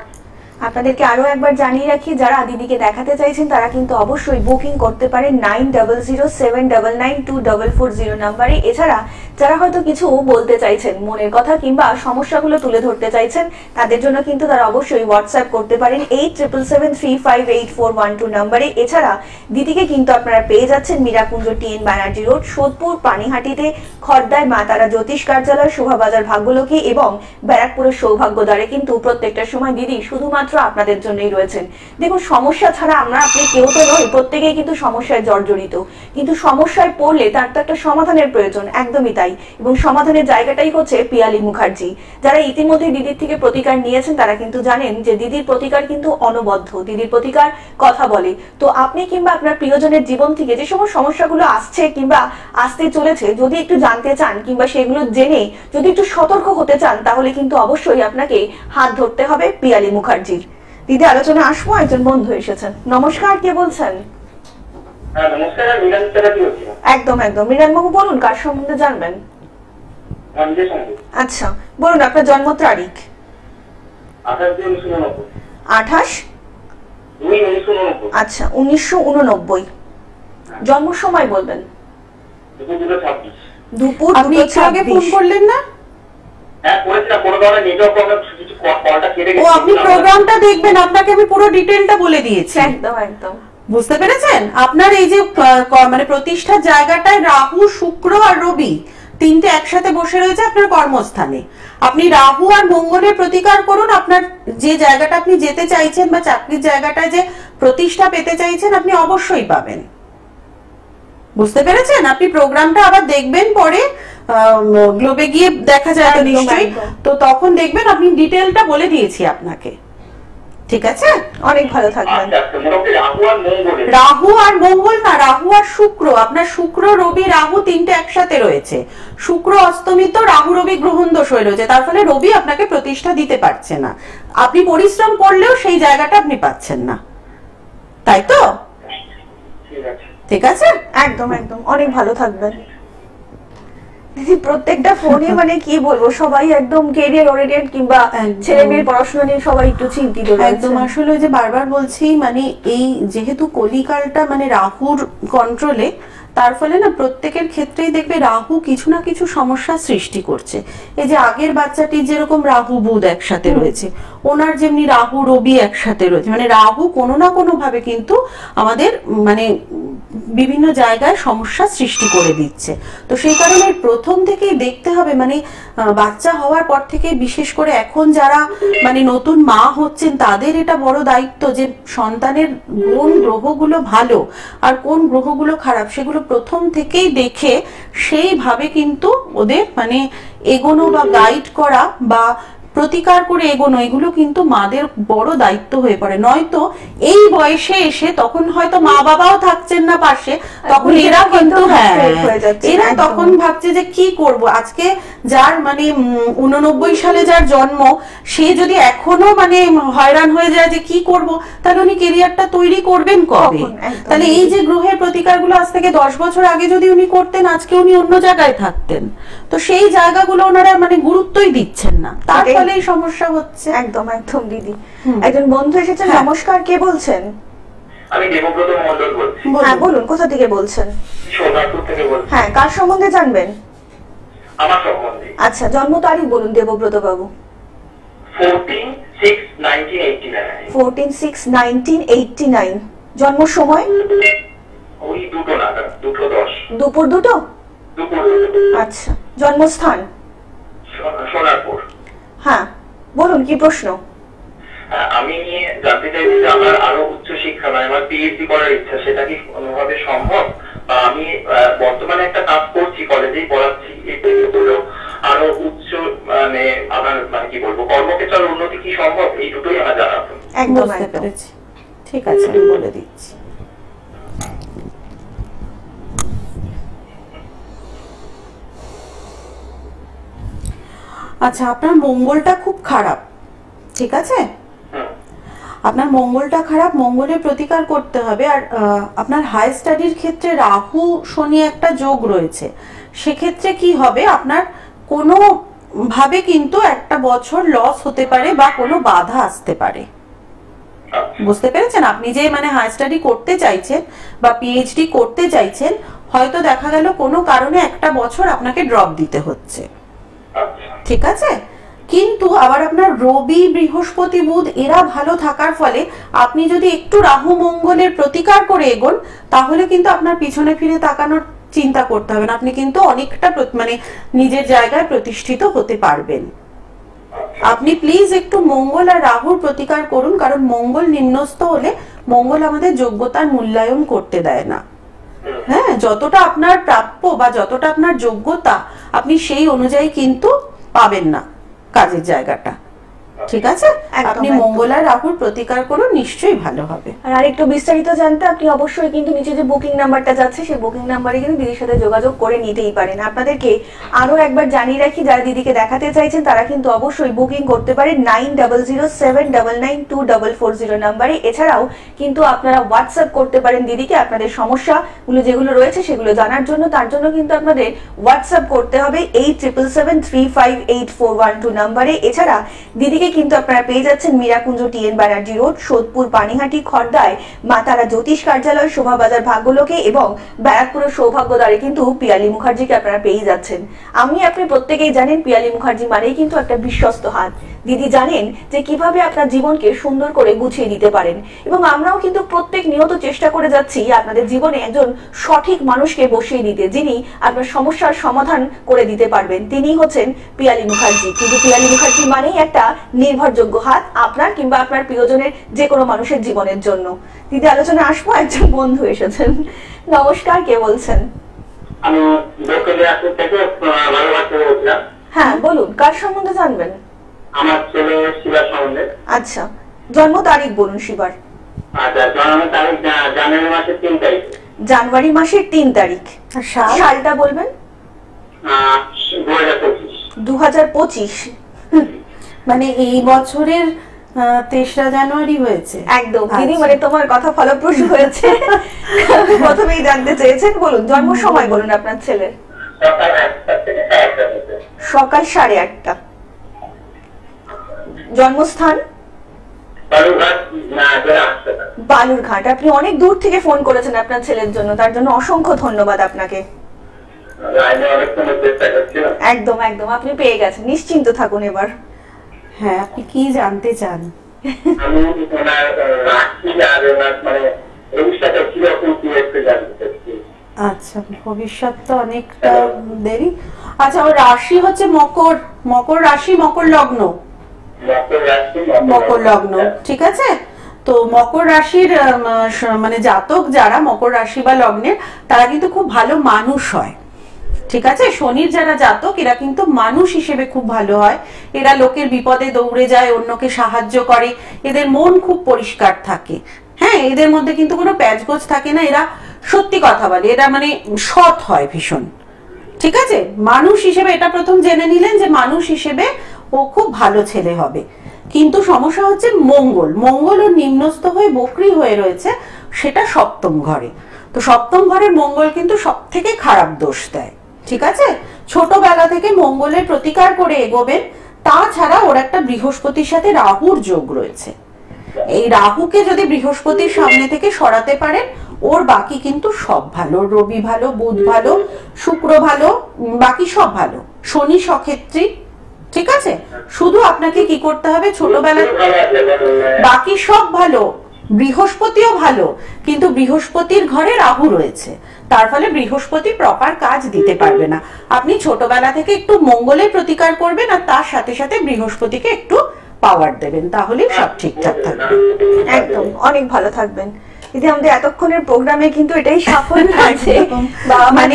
Speaker 1: আপনাদেরকে আরো একবার জানিয়ে রাখি, যারা দিদিকে দেখাতে চাইছেন তারা কিন্তু অবশ্যই বুকিং করতে পারেন 9007992440 নাম্বারে। এছাড়া যারা হয়তো কিছু বলতে চাইছেন, মনের কথা কিংবা সমস্যাগুলো তুলে ধরতে চাইছেন, তাদের জন্য কিন্তু তারা অবশ্যই হোয়াটসঅ্যাপ করতে পারেন 8777358412 নাম্বারে। এছাড়া দিদিকে কিন্তু আপনারা পেয়ে যাচ্ছেন মীরাকুঞ্জ TN ব্যানার্জি রোড, সোদপুর, পানিহাটিতে খর্দায় মা তারা জ্যোতিষ কার্যালয়, শোভাবাজার ভাগ্যলক্ষ্মী এবং ব্যারাকপুরের সৌভাগ্যদ্বারে কিন্তু প্রত্যেকটা সময় দিদি শুধুমাত্র আপনাদের জন্যই রয়েছেন। দেখুন, সমস্যা ছাড়া আমরা আপনি কেউ তো নই, প্রত্যেকেই কিন্তু সমস্যায় জর্জরিত, কিন্তু সমস্যায় পড়লে তার তো একটা সমাধানের প্রয়োজন। একদমই তাই, এবং সমাধানের জায়গাটাই হচ্ছে পিয়ালি মুখার্জি। যারা ইতিমধ্যে দিদির থেকে প্রতিকার নিয়েছেন তারা কিন্তু জানেন যে দিদির প্রতিকার কিন্তু অনবদ্য, দিদির প্রতিকার কথা বলে। তো আপনি কিংবা আপনার প্রিয়জনের জীবন থেকে যে সমস্ত সমস্যাগুলো আসছে কিংবা আসতে চলেছে, যদি একটু জানতে চান কিংবা সেগুলো জেনে যদি একটু সতর্ক হতে চান, তাহলে কিন্তু অবশ্যই আপনাকে হাত ধরতে হবে পিয়ালি মুখার্জির। দিদি আলোচনা আসবো, একজন বন্ধু এসেছেন। নমস্কার, কে বলছেন?
Speaker 3: হ্যাঁ নমস্কার, আমি মিলন চ্যাটার্জি বলছি।
Speaker 1: একদম একদম, মৃণাল বাবু বলুন, কার সম্বন্ধে জানবেন?
Speaker 3: নিজের সঙ্গে
Speaker 1: আচ্ছা বলুন, আপনার জন্ম তারিখ?
Speaker 3: 28/2/1989।
Speaker 1: 28/2/1989। আচ্ছা, 1989। জন্ম সময় বলবেন?
Speaker 3: দুপুর 2:26।
Speaker 1: দুপুর
Speaker 2: আপনি একটু আগে ফোন
Speaker 1: 2:26।
Speaker 2: করলেন না?
Speaker 3: হ্যাঁ করেছিলাম, কোনো কারণে নেটওয়ার্ক প্রবলেম, কিছু কলটা কেটে
Speaker 2: ও,
Speaker 3: গেছে।
Speaker 2: আপনি প্রোগ্রামটা দেখবেন, আপনাকে আমি পুরো ডিটেইলটা বলে দিয়েছি।
Speaker 1: একদম একদম।
Speaker 2: বুঝতে পেরেছেন? আপনার এই যে মানে প্রতিষ্ঠার জায়গাটায় রাহু, শুক্র আর রবি তিনটে একসাথে বসে রয়েছে আপনার কর্মস্থানে। আপনি রাহু আর মঙ্গলের প্রতিকার করুন, আপনার যে জায়গাটা আপনি যেতে চাইছেন বা চাকরির জায়গাটায় যে প্রতিষ্ঠা পেতে চাইছেন, আপনি অবশ্যই পাবেন। বুঝতে পেরেছেন? আপনি প্রোগ্রামটা আবার দেখবেন পরে, গ্লোবে গিয়ে দেখা যায় তো
Speaker 1: একদম,
Speaker 2: নিশ্চয়ই,
Speaker 1: একদম।
Speaker 2: তো তখন দেখবেন আমি ডিটেইলটা বলে দিয়েছি আপনাকে। ঠিক আছে,
Speaker 1: অনেক ভালো থাকবেন।
Speaker 3: আচ্ছা, মোটামুটি রাহু আর মঙ্গলের।
Speaker 2: রাহু আর মঙ্গল না, রাহু আর শুক্র। আপনার শুক্র, রবি, রাহু তিনটে একসাথে রয়েছে। শুক্র অস্তমিত, রাহু রবি গ্রহণ দোষ হয়ে রয়েছে, তার ফলে রবি আপনাকে প্রতিষ্ঠা দিতে পারছে না। আপনি পরিশ্রম করলেও সেই জায়গাটা আপনি পাচ্ছেন না, তাই তো?
Speaker 3: ঠিক আছে।
Speaker 2: ঠিক আছে,
Speaker 1: একদম একদম, অনেক ভালো থাকবেন। দিদি প্রত্যেকটা ফোনে মানে কি বলবো, সবাই একদম ক্যারিয়ার ওরিয়েন্টেড কিংবা ছেলে মেয়ের পড়াশোনা নিয়ে সবাই একটু চিন্তিত রয়েছে।
Speaker 2: একদম, আসলে ওই যে বারবার বলছি, মানে এই যেহেতু কলিকালটা মানে রাহুর কন্ট্রোলে, তার ফলে না প্রত্যেকের ক্ষেত্রেই দেখবে রাহু কিছু না কিছু সমস্যা সৃষ্টি করছে। এই যে আগের বাচ্চাটি যেরকম রাহু বুধ একসাথে রয়েছে, ওনার যেমনি রাহু রবি একসাথে রয়েছে, মানে রাহু কোনো না কোনো ভাবে কিন্তু আমাদের মানে বিভিন্ন জায়গায় সমস্যা সৃষ্টি করে দিচ্ছে। তো সেই কারণে প্রথম থেকেই দেখতে হবে, মানে বাচ্চা হওয়ার পর থেকে বিশেষ করে এখন যারা মানে নতুন মা হচ্ছেন তাদের এটা বড় দায়িত্ব যে সন্তানের কোন গ্রহগুলো ভালো আর কোন গ্রহগুলো খারাপ সেগুলো প্রথম থেকেই দেখে সেইভাবে কিন্তু ওদের মানে এগোনো বা গাইড করা বা প্রতিকার করে এগোনো, এগুলো কিন্তু মাদের বড় দায়িত্ব হয়ে পড়ে। নয়তো এই বয়সে এসে তখন হয়তো মা বাবাও থাকছেন না পাশে, তখন এরা কিন্তু এরা তখন ভাবছে যে কি করব। আজকে যার মানে 89 সালে যার জন্ম, সে যদি এখনো মানে হয়রান হয়ে যায় যে কি করব, তাহলে উনি কেরিয়ারটা তৈরি করবেন কবে? তাহলে এই যে গ্রহের প্রতিকারগুলো আজ থেকে 10 বছর আগে যদি উনি করতেন, আজকে উনি অন্য জায়গায় থাকতেন। তো সেই জায়গাগুলো ওনারা মানে গুরুত্বই দিচ্ছেন না, তার ফলে এই সমস্যা হচ্ছে।
Speaker 1: একদম একদম দিদি। একজন বন্ধু এসেছেন, নমস্কার, কে বলছেন?
Speaker 3: আমি দেবব্রত মন্ডল বলছি।
Speaker 1: হ্যাঁ বলুন, কোথা থেকে বলছেন?
Speaker 3: সোনারপুর থেকে বলছি।
Speaker 1: হ্যাঁ, কার সম্বন্ধে জানবেন?
Speaker 3: আমার সম্বন্ধে।
Speaker 1: আচ্ছা, জন্ম তারিখ বলুন দেবব্রত বাবু।
Speaker 3: 14/6/1989।
Speaker 1: 14/6/1989। জন্ম সময়?
Speaker 3: ওই 2টো নাগাদ, 2:10।
Speaker 1: দুপুর 2টো?
Speaker 3: দুপুর 2টো।
Speaker 1: আচ্ছা, জন্মস্থান?
Speaker 3: সোনারপুর।
Speaker 1: হ্যাঁ বলুন, কি প্রশ্ন?
Speaker 3: আমি জানতে চাইছি যে আমার আরো উচ্চ শিক্ষা মানে আমার পিএইচডি করার ইচ্ছা, সেটা কি কোনোভাবে সম্ভব? আমি বর্তমানে একটা কাজ করছি, কলেজেই পড়াচ্ছি, এগুলো আরো উচ্চ মানে আমার মানে কি বলবো কর্মক্ষেত্রের উন্নতি কি সম্ভব? এই দুটোই আমার জানা।
Speaker 1: একদম
Speaker 2: বুঝতে পেরেছি, ঠিক আছে, আমি বলে দিচ্ছি। আচ্ছা, আপনার মঙ্গলটা খুব খারাপ, ঠিক আছে? আপনার মঙ্গলটা খারাপ, মঙ্গলের প্রতিকার করতে হবে। আর আপনার হাই স্টাডির ক্ষেত্রে রাহু শনি একটা যোগ রয়েছে, সেক্ষেত্রে কি হবে, আপনার কোনো ভাবে কিন্তু একটা বছর লস হতে পারে বা কোনো বাধা আসতে পারে। বুঝতে পেরেছেন? আপনি যে মানে হাই স্টাডি করতে চাইছেন বা পিএইচডি করতে চাইছেন, হয়তো দেখা গেল কোনো কারণে একটা বছর আপনাকে ড্রপ দিতে হচ্ছে, ঠিক আছে? কিন্তু আবার আপনার রবি, বৃহস্পতি, বুধ এরা ভালো থাকার ফলে আপনি যদি একটু রাহু মঙ্গলের প্রতিকার করে এগোন, তাহলে কিন্তু আপনার পিছনে ফিরে তাকানোর চিন্তা করতে হবে না, আপনি কিন্তু অনেকটা মানে নিজের জায়গায় প্রতিষ্ঠিত হতে পারবেন। আপনি প্লিজ একটু মঙ্গল আর রাহুর প্রতিকার করুন, কারণ মঙ্গল নিম্নস্থ হলে মঙ্গল আমাদের যোগ্যতার মূল্যায়ন করতে দেয় না। হ্যাঁ, যতটা আপনার প্রাপ্য বা যতটা আপনার যোগ্যতা, আপনি সেই অনুযায়ী কিন্তু পাবেন না কাজের জায়গাটা, ঠিক আছে? আপনি মঙ্গল আর রাহুর প্রতিকার করুন, নিশ্চয়ই ভালো হবে।
Speaker 1: আর আরেকটু বিস্তারিত জানতে আপনি অবশ্যই কিন্তু নিচে যে বুকিং নাম্বারটা যাচ্ছে, সেই বুকিং নাম্বারে কিন্তু দিদির সাথে যোগাযোগ করে নিতেই পারেন। আপনাদেরকে আরো একবার জানিয়ে রাখি, যারা দিদিকে দেখাতে চাইছেন তারা কিন্তু অবশ্যই বুকিং করতে পারেন 9007992440 নাম্বারে। এছাড়াও কিন্তু আপনারা হোয়াটসঅ্যাপ করতে পারেন দিদিকে আপনাদের সমস্যাগুলো যেগুলো রয়েছে সেগুলো জানার জন্য। তার জন্য কিন্তু আপনাদের হোয়াটসঅ্যাপ করতে হবে 8777358412 নাম্বারে। এছাড়া দিদিকে কিন্তু আপনারা পেয়ে যাচ্ছেন মীরাকুঞ্জ TN ব্যানার্জি রোড, সোদপুর, পানিহাটি, খড়দায় মা তারা জ্যোতিষ কার্যালয়, শোভাবাজার ভাগ্যলোকে এবং ব্যারাকপুরের সৌভাগ্যদ্বারে কিন্তু পিয়ালি মুখার্জিকে আপনারা পেয়ে যাচ্ছেন। আপনি প্রত্যেকেই জানেন পিয়ালি মুখার্জি মানেই কিন্তু একটা বিশ্বস্ত হাত। দিদি জানেন যে কিভাবে আপনার জীবনকে সুন্দর করে গুছিয়ে দিতে পারেন, এবং আমরাও কিন্তু প্রত্যেক নিয়ত চেষ্টা করে যাচ্ছি আপনাদের জীবনে একজন সঠিক মানুষকে বসিয়ে দিতে, যিনি আপনার সমস্যার সমাধান করে দিতে পারবেন। তিনি হচ্ছেন পিয়ালি মুখার্জি। কিন্তু পিয়ালি মুখার্জি মানেই একটা নির্ভরযোগ্য হাত আপনার কিংবা আপনার প্রিয়জনের যে কোনো মানুষের জীবনের জন্য। দিদি, আলোচনা আসবো, একজন বন্ধু এসেছেন। নমস্কার, কে বলছেন?
Speaker 3: আমি দক্ষিণদিনাজপুর থেকে ভালোবাসা বলছিলাম।
Speaker 1: হ্যাঁ বলুন, কার সম্বন্ধে জানবেন?
Speaker 3: আমার ছেলে শিবার সম্বন্ধে।
Speaker 1: আচ্ছা, জন্ম তারিখ বলুন শিবার।
Speaker 3: আচ্ছা, জন্ম তারিখ জানুয়ারি মাসের 3 তারিখ।
Speaker 1: জানুয়ারি মাসের 3 তারিখ।
Speaker 2: আর
Speaker 1: সালটা বলবেন?
Speaker 3: 2025।
Speaker 1: 2025।
Speaker 2: মানে এই বছরের 23 জানুয়ারি হয়েছে।
Speaker 1: একদম দিদি, মানে তোমার কথা ফলপ্রসূ হয়েছে। প্রথমেই জানতে চেয়েছেন, বলুন জন্ম সময় বলুন আপনার ছেলের।
Speaker 3: সকাল 1:30 থেকে 8:30।
Speaker 1: সকাল 8:30। জন্মস্থান
Speaker 3: বালুরঘাট না আসছে না।
Speaker 1: বালুরঘাট। আপনি অনেক দূর থেকে ফোন করেছেন আপনার ছেলের জন্য, তার জন্য অসংখ্য ধন্যবাদ আপনাকে।
Speaker 3: আমি অনেকক্ষণ চেষ্টা করছিলাম।
Speaker 1: একদম একদম, আপনি পেয়ে গেছেন, নিশ্চিন্ত থাকুন এবার।
Speaker 2: হ্যাঁ, আপনি কি জানতে চান?
Speaker 3: আমি ওনার রাশি আর ওনার মানে ভবিষ্যতে কিরকম কি একটু জানতে চাচ্ছি।
Speaker 2: আচ্ছা, ভবিষ্যৎ তো অনেকটা দেরি। আচ্ছা, ওর রাশি হচ্ছে মকর, মকর রাশি, মকর লগ্ন।
Speaker 3: মকর রাশি,
Speaker 2: মকর লগ্ন, ঠিক আছে। তো মকর রাশির মানে জাতক যারা মকর রাশি বা লগ্নের, তারা কিন্তু খুব ভালো মানুষ হয়, ঠিক আছে। শনির যারা জাতক, এরা কিন্তু মানুষ হিসেবে খুব ভালো হয়। এরা লোকের বিপদে দৌড়ে যায়, অন্যকে সাহায্য করে, এদের মন খুব পরিষ্কার থাকে। হ্যাঁ, এদের মধ্যে কিন্তু কোনো প্যাচগোছ থাকে না, এরা সত্যি কথা বলে, এরা মানে সৎ হয় ভীষণ, ঠিক আছে। মানুষ হিসেবে এটা প্রথম জেনে নিলেন যে মানুষ হিসেবে ও খুব ভালো ছেলে হবে। কিন্তু সমস্যা হচ্ছে মঙ্গল, মঙ্গল ওর নিম্নস্থ হয়ে বকরি হয়ে রয়েছে, সেটা সপ্তম ঘরে। তো সপ্তম ঘরের মঙ্গল কিন্তু সব থেকে খারাপ দোষ দেয়, ঠিক আছে। ছোটবেলা থেকে মঙ্গলের প্রতিকার করে এগোবেন। তাছাড়া ওর একটা বৃহস্পতির সাথে রাহুর যোগ রয়েছে, এই রাহুকে যদি বৃহস্পতির সামনে থেকে সরাতে পারেন, ওর বাকি কিন্তু সব ভালো। রবি ভালো, বুধ ভালো, শুক্র ভালো, বাকি সব ভালো। শনি সক্ষেত্রী, ঠিক আছে। শুধু আপনাকে কি করতে হবে, ছোটবেলা বাকি সব ভালো, বৃহস্পতিও ভালো, কিন্তু বৃহস্পতির ঘরে রাহু রয়েছে, তার ফলে বৃহস্পতি প্রপার কাজ দিতে পারবে না। আপনি ছোটবেলা থেকে একটু মঙ্গলের প্রতিকার করবেন, আর তার সাথে সাথে বৃহস্পতিকে একটু পাওয়ার দেবেন, তাহলেই সব ঠিকঠাক থাকবে।
Speaker 1: একদম, অনেক ভালো থাকবেন দিদি। আমাদের এতক্ষণের প্রোগ্রামে কিন্তু এটাই সাফল্য আছে,
Speaker 2: মানে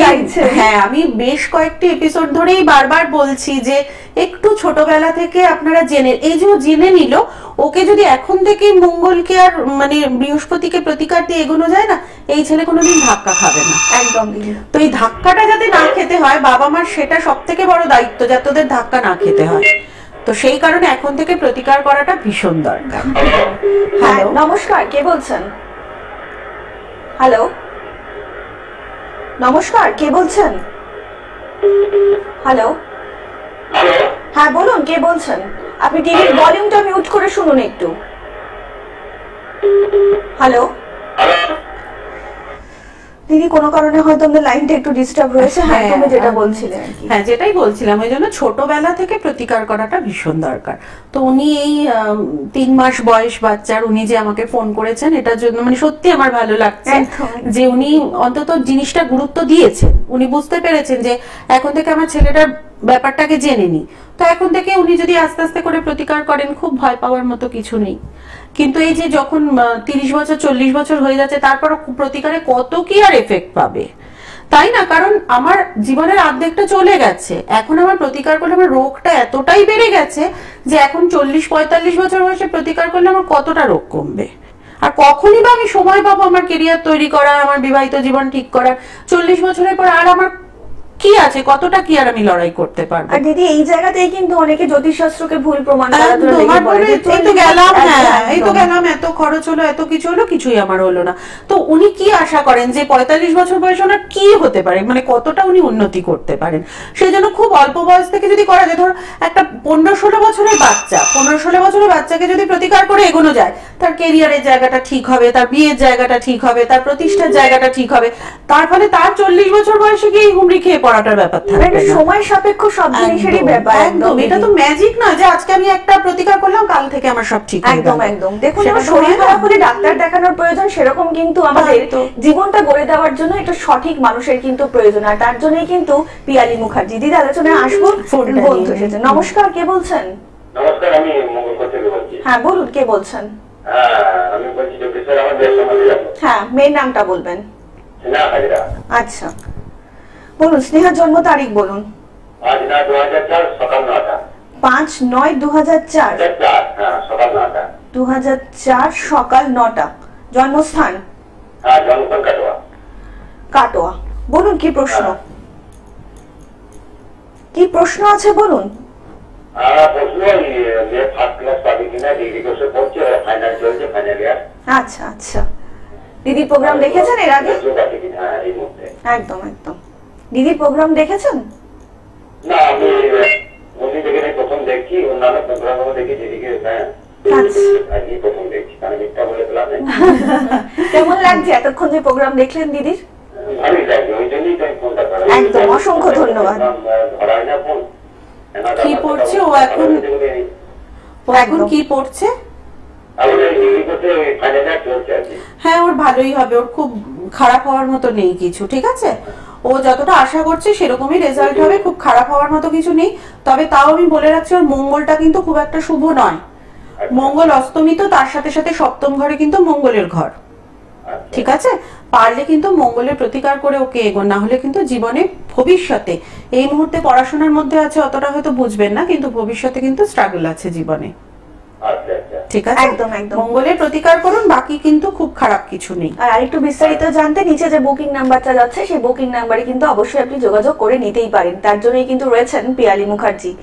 Speaker 2: হ্যাঁ, আমি বেশ কয়েকটি এপিসোড ধরেই বারবার বলছি যে একটু ছোটবেলা থেকে আপনারা জেনে, এই যে জেনে নিল, ওকে যদি এখন থেকে মঙ্গলকে আর মানে বৃহস্পতিকে প্রতিকার দিয়ে এগোনো যায় না, এই ছেলে কোনোদিন ধাক্কা খাবে না।
Speaker 1: একদম দিদি।
Speaker 2: তো এই ধাক্কাটা যাতে না খেতে হয়, বাবা মার সেটা সব থেকে বড় দায়িত্ব, যাতে ওদের ধাক্কা না খেতে হয়। তো সেই কারণে এখন থেকে প্রতিকার করাটা ভীষণ দরকার।
Speaker 1: হ্যালো, নমস্কার, কে বলছেন? হ্যালো, নমস্কার, কে বলছেন? হ্যালো, হ্যাঁ বলুন, কে বলছেন? আপনি টিভির ভলিউমটা মিউট করে শুনুন একটু। হ্যালো দিদি, কোনো কারণে হয়তো আমাদের লাইনটা একটু ডিস্টার্ব হয়েছে। হ্যাঁ, তুমি যেটা বলছিলেন।
Speaker 2: হ্যাঁ, যেটাই বলছিলাম, ওই জন্য ছোটবেলা থেকে প্রতিকার করাটা ভীষণ দরকার। তো উনি এই 3 মাস বয়স বাচ্চার, উনি যে আমাকে ফোন করেছেন, এটার জন্য মানে সত্যি আমার ভালো লাগছে যে উনি অন্তত জিনিসটা গুরুত্ব দিয়েছেন। উনি বুঝতে পেরেছেন যে এখন থেকে আমার ছেলেটার ব্যাপারটাকে জেনে নি, তো এখন থেকে উনি যদি আস্তে আস্তে করে প্রতিকার করেন, খুব ভয় পাওয়ার মতো কিছু নেই। কিন্তু এই যে যখন 30 বছর 40 বছর হয়ে যাচ্ছে, তারপর প্রতিকারে কত কি আর এফেক্ট পাবে, তাই না? কারণ আমার জীবনের অর্ধেকটা চলে গেছে, এখন আমার প্রতিকার করলে আমার রোগটা এতটাই বেড়ে গেছে যে এখন 40-45 বছর বয়সে প্রতিকার করলে আমার কতটা রোগ কমবে। আর কখনই বা আমি সময় পাবো আমার কেরিয়ার তৈরি করার, আমার বিবাহিত জীবন ঠিক করার? 40 বছরের পর আর আমার কি আছে, কতটা কি আর আমি লড়াই করতে পারবো?
Speaker 1: আর দিদি, এই জায়গাতেই কিন্তু অনেকে জ্যোতিষশাস্ত্রকে ভুল প্রমাণ করার জন্য
Speaker 2: এই তো গেলাম, এত খরচ হলো, এত কিছু হলো, কিছুই আমার হলো না। তো উনি কি আশা করেন যে 45 বছর বয়সে ওনার কি হতে পারে, মানে কতটা উনি উন্নতি করতে পারেন? সেই জন্য খুব অল্প বয়স থেকে যদি করা যায়, ধর একটা 15-16 বছরের বাচ্চা, 15-16 বছরের বাচ্চাকে যদি প্রতিকার করে এগোনো যায়, তার কেরিয়ারের জায়গাটা ঠিক হবে, তার বিয়ের জায়গাটা ঠিক হবে, তার প্রতিষ্ঠার জায়গাটা ঠিক হবে। তার ফলে তার 40 বছর বয়সে গিয়ে হুমড়ি খেয়ে পড়াটার ব্যাপার থাকবে না।
Speaker 1: সময় সাপেক্ষ সব জিনিসেরই ব্যাপার।
Speaker 2: একদম, এটা তো ম্যাজিক না যে আজকে আমি একটা প্রতিকার করলাম, কাল থেকে আমার সব ঠিক হয়ে গেল।
Speaker 1: একদম একদম। দেখুন, শরীর খারাপ হলে ডাক্তার দেখানোর প্রয়োজন, সেরকম কিন্তু আমাদের জীবনটা গড়ে দেওয়ার জন্য একটা সঠিক মানুষের কিন্তু প্রয়োজন। আর তার জন্যই কিন্তু পিয়ালি মুখার্জি দিদি আলোচনায় আসবো। বন্ধু এসেছে। নমস্কার, কে বলছেন?
Speaker 3: নমস্কার, আমি মঙ্গলকোট থেকে বলছি।
Speaker 1: হ্যাঁ বলুন, কে বলছেন?
Speaker 3: আমি বলছি ডক্টর স্যার, আমার দেশ সমাজে যাবো।
Speaker 1: হ্যাঁ, মেয়ের নামটা বলবেন।
Speaker 3: না হাজরা।
Speaker 1: আচ্ছা বলুন, স্নেহার জন্ম তারিখ বলুন।
Speaker 3: আজ না 2004 সকাল 9টা।
Speaker 1: 5/9/2004।
Speaker 3: হ্যাঁ, সকাল 9টা।
Speaker 1: 2004 সকাল 9টা। জন্মস্থান?
Speaker 3: হ্যাঁ, জন্মস্থান কাটোয়া।
Speaker 1: কাটোয়া। বলুন কি প্রশ্ন? কি প্রশ্ন আছে বলুন।
Speaker 3: প্রশ্ন যে ফার্স্ট ক্লাস পাবে কিনা, ডিগ্রি কোর্সে পড়ছে, ফাইনাল চলছে, ফাইনাল ইয়ার।
Speaker 1: আচ্ছা আচ্ছা। দিদির প্রোগ্রাম দেখেছেন এর আগে?
Speaker 3: হ্যাঁ, এই মুহূর্তে
Speaker 1: একদম একদম। দিদির প্রোগ্রাম দেখেছেন?
Speaker 3: না আমি উনি থেকে প্রথম দেখি, অন্যান্য প্রোগ্রামও দেখি, যেদিকে আজকে প্রথম দেখছি, কারণ মিথ্যা বলে দিলাম।
Speaker 1: কেমন লাগছে এতক্ষণ যে প্রোগ্রাম দেখলেন দিদির?
Speaker 3: ভালোই লাগছে, ওই জন্যই তো আমি ফোনটা করা।
Speaker 1: একদম, অসংখ্য ধন্যবাদ।
Speaker 3: ধরাই না ফোন।
Speaker 2: কি পড়ছে ও এখন? ও এখন কি পড়ছে? হ্যাঁ, ওর ভালোই হবে, ওর খুব খারাপ হওয়ার মতো নেই কিছু, ঠিক আছে? ও যতটা আশা করছে সেরকমই রেজাল্ট হবে, খুব খারাপ হওয়ার মতো কিছু নেই। তবে তাও আমি বলে রাখছি, ওর মঙ্গলটা কিন্তু খুব একটা শুভ নয়। মঙ্গল অস্তমিত, তার সাথে সাথে সপ্তম ঘরে কিন্তু মঙ্গলের ঘর, ঠিক আছে? পারলে কিন্তু মঙ্গলের প্রতিকার করে ওকে এগোন, না হলে কিন্তু জীবনে ভবিষ্যতে, এই মুহূর্তে পড়াশোনার মধ্যে আছে অতটা হয়তো বুঝবেন না, কিন্তু ভবিষ্যতে কিন্তু স্ট্রাগল আছে জীবনে, ঠিক আছে?
Speaker 1: একদম একদম,
Speaker 2: মঙ্গলের প্রতিকার করুন, বাকি কিন্তু খুব খারাপ কিছু নেই।
Speaker 1: আর আরেকটু বিস্তারিত জানতে নিচে যে বুকিং নাম্বারটা যাচ্ছে সেই বুকিং নাম্বারে কিন্তু অবশ্যই আপনি যোগাযোগ করে নিতেই পারেন। তার জন্যই কিন্তু রয়েছেন পিয়ালি মুখার্জি।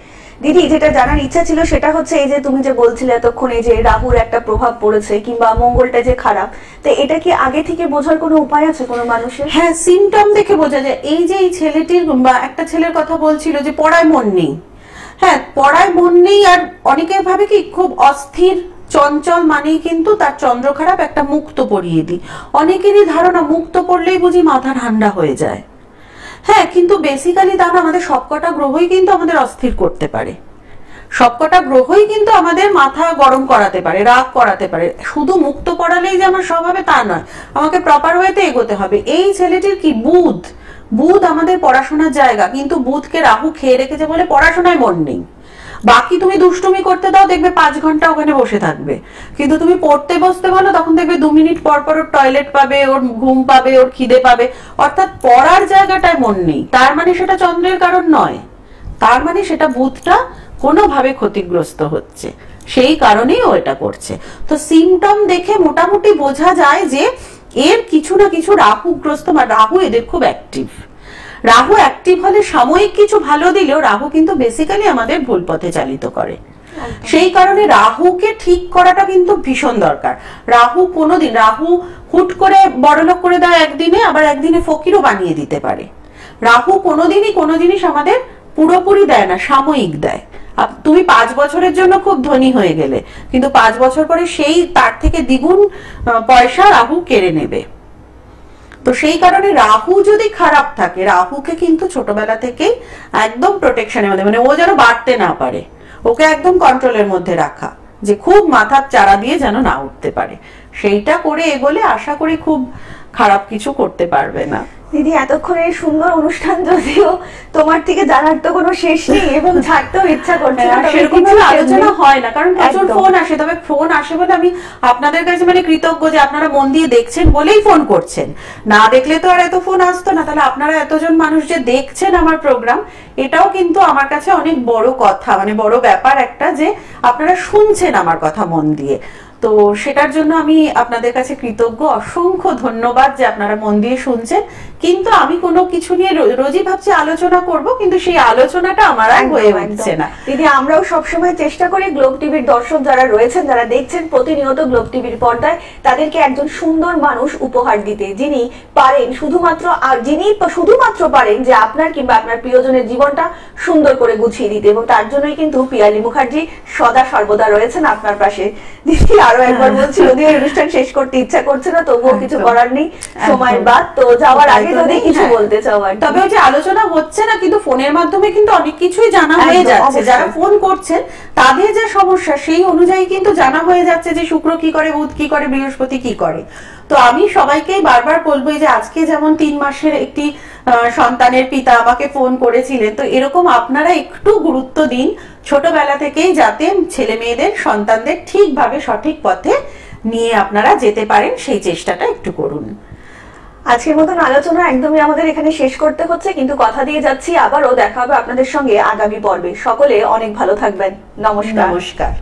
Speaker 1: দিদি, যেটা জানার ইচ্ছা ছিল সেটা হচ্ছে এই যে তুমি যে বলছিলে এতক্ষণ, এই যে রাহুর একটা প্রভাব পড়েছে কিংবা মঙ্গলটা যে খারাপ, তো এটা কি আগে থেকে বোঝার কোনো উপায় আছে কোনো মানুষের?
Speaker 2: হ্যাঁ, সিমটম দেখে বোঝা যায়। এই যে এই ছেলেটির বা একটা ছেলের কথা বলছিল যে পড়ায় মন নেই, হ্যাঁ পড়ায় মন নেই, আর অনেকে ভাবে কি খুব অস্থির চঞ্চল মানেই কিন্তু তার চন্দ্র খারাপ, একটা মুক্ত পড়িয়ে দিই। অনেকেরই ধারণা মুক্ত পড়লেই বুঝি মাথা ঠান্ডা হয়ে যায়। হ্যাঁ, কিন্তু বেসিক্যালি তা না, আমাদের সবকটা গ্রহই কিন্তু আমাদের অস্থির করতে পারে, সবকটা গ্রহই কিন্তু আমাদের মাথা গরম করাতে পারে, রাগ করাতে পারে। শুধু মুক্ত পড়ালেই যে আমার সব হবে তা নয়, আমাকে প্রপার ওয়েতে এগোতে হবে। এই ছেলেটির কি বুধ, বুধ আমাদের পড়াশোনার জায়গা, কিন্তু বুধকে রাহু খেয়ে রেখেছে বলে পড়াশোনায় মন নেই। বাকি তুমি দুষ্টুমি করতে দাও, দেখবে 5 ঘন্টা ওখানে বসে থাকবে, কিন্তু তুমি পড়তে বসতে বলো তখন দেখবে 2 মিনিট পর পর ওর টয়লেট পাবে, ওর ঘুম পাবে, ওর খিদে পাবে। অর্থাৎ পড়ার জায়গাটায় মন নেই। তার মানে সেটা চন্দ্রের কারণ নয়, তার মানে সেটা বুধটা কোনোভাবে ক্ষতিগ্রস্ত হচ্ছে, সেই কারণেই ও এটা করছে। তো সিমটম দেখে মোটামুটি বোঝা যায় যে এর কিছু না কিছু রাহুগ্রস্ত, বা রাহু এদের খুব অ্যাক্টিভ। রাহু অ্যাক্টিভ হলে সাময়িক কিছু ভালো দিলেও রাহু কিন্তু বেসিক্যালি আমাদের ভুল পথে চালিত করে। সেই কারণে রাহুকে ঠিক করাটা কিন্তু ভীষণ দরকার। রাহু কোনোদিন, রাহু হুট করে বড়লোক করে দেয় একদিনে, আবার একদিনে ফকিরও বানিয়ে দিতে পারে। রাহু কোনোদিনই কোনো জিনিস আমাদের পুরোপুরি দেয় না, সাময়িক দেয়। তুমি 5 বছরের জন্য খুব ধনী হয়ে গেলে, কিন্তু 5 বছর পরে সেই তার থেকে দ্বিগুণ পয়সা রাহু কেড়ে নেবে। তো সেই কারণে রাহু যদি খারাপ থাকে, রাহুকে কিন্তু ছোটবেলা থেকেই একদম প্রোটেকশনের মধ্যে, মানে ও যেন বাড়তে না পারে, ওকে একদম কন্ট্রোলের মধ্যে রাখা, যে খুব মাথার চারা দিয়ে যেন না উঠতে পারে। সেইটা করে এগোলে আশা করি খুব খারাপ কিছু করতে পারবে না।
Speaker 1: দিদি, এতক্ষণের সুন্দর অনুষ্ঠান, যদিও তোমার থেকে জানার তো কোনো শেষ নেই এবং ছাড়তেও ইচ্ছা করছে না,
Speaker 2: সেরকম ভাবে আলোচনা হয় না, কারণ প্রচুর ফোন আসে। তবে ফোন আসে বলে আমি আপনাদের কাছে মানে কৃতজ্ঞ যে আপনারা মন দিয়ে দেখছেন বলেই ফোন করছেন। না দেখলে তো আর এত ফোন আসতো না। তাহলে আপনারা এতজন মানুষ যে দেখছেন আমার প্রোগ্রাম, এটাও কিন্তু আমার কাছে অনেক বড় কথা, মানে বড় ব্যাপার একটা, যে আপনারা শুনছেন আমার কথা মন দিয়ে। তো সেটার জন্য আমি আপনাদের কাছে কৃতজ্ঞ, অসংখ্য ধন্যবাদ যে আপনারা মন দিয়ে শুনছেন। কিন্তু আমি কোনো কিছু নিয়ে রোজই ভাবছি আলোচনা করব, কিন্তু সেই আলোচনাটা আমার আর হয়ে উঠছে না।
Speaker 1: দিদি, আমরাও সবসময় চেষ্টা করি গ্লোব টিভির দর্শক যারা রয়েছেন, যারা দেখছেন প্রতিনিয়ত গ্লোব টিভির পর্দায়, তাদেরকে একজন সুন্দর মানুষ উপহার দিতে, যিনি পারেন শুধুমাত্র পারেন যে আপনার কিংবা আপনার প্রিয়জনের জীবনটা সুন্দর করে গুছিয়ে দিতে। এবং তার জন্যই কিন্তু পিয়ালি মুখার্জি সদা সর্বদা রয়েছেন আপনার পাশে। দিদি, আরো একবার বলছি, যদিও অনুষ্ঠান শেষ করতে ইচ্ছা করছে না, তবুও কিছু করার নেই, সময়ের বাদ। তো যাওয়ার আগে যদি কিছু বলতে চাও।
Speaker 2: তবে ওই যে আলোচনা হচ্ছে না, কিন্তু ফোনের মাধ্যমে কিন্তু অনেক কিছুই জানা হয়ে যাচ্ছে। যারা ফোন করছেন তাদের যে সমস্যা সেই অনুযায়ী কিন্তু জানা হয়ে যাচ্ছে যে শুক্র কি করে, বুধ কি করে, বৃহস্পতি কি করে। তো আমি সবাইকেই বারবার বলবো যে আজকে যেমন 3 মাসের একটি সন্তানের পিতা আমাকে ফোন করেছিলেন, তো এরকম আপনারা একটু গুরুত্ব দিন ছোটবেলা থেকেই, যাতে ছেলে মেয়েদের, সন্তানদের ঠিকভাবে সঠিক পথে নিয়ে আপনারা যেতে পারেন, সেই চেষ্টাটা একটু করুন।
Speaker 1: আজকের মতন আলোচনা একদমই আমাদের এখানে শেষ করতে হচ্ছে, কিন্তু কথা দিয়ে যাচ্ছি আবারও দেখা হবে আপনাদের সঙ্গে আগামী পর্বে। সকলে অনেক ভালো থাকবেন। নমস্কার।
Speaker 2: নমস্কার।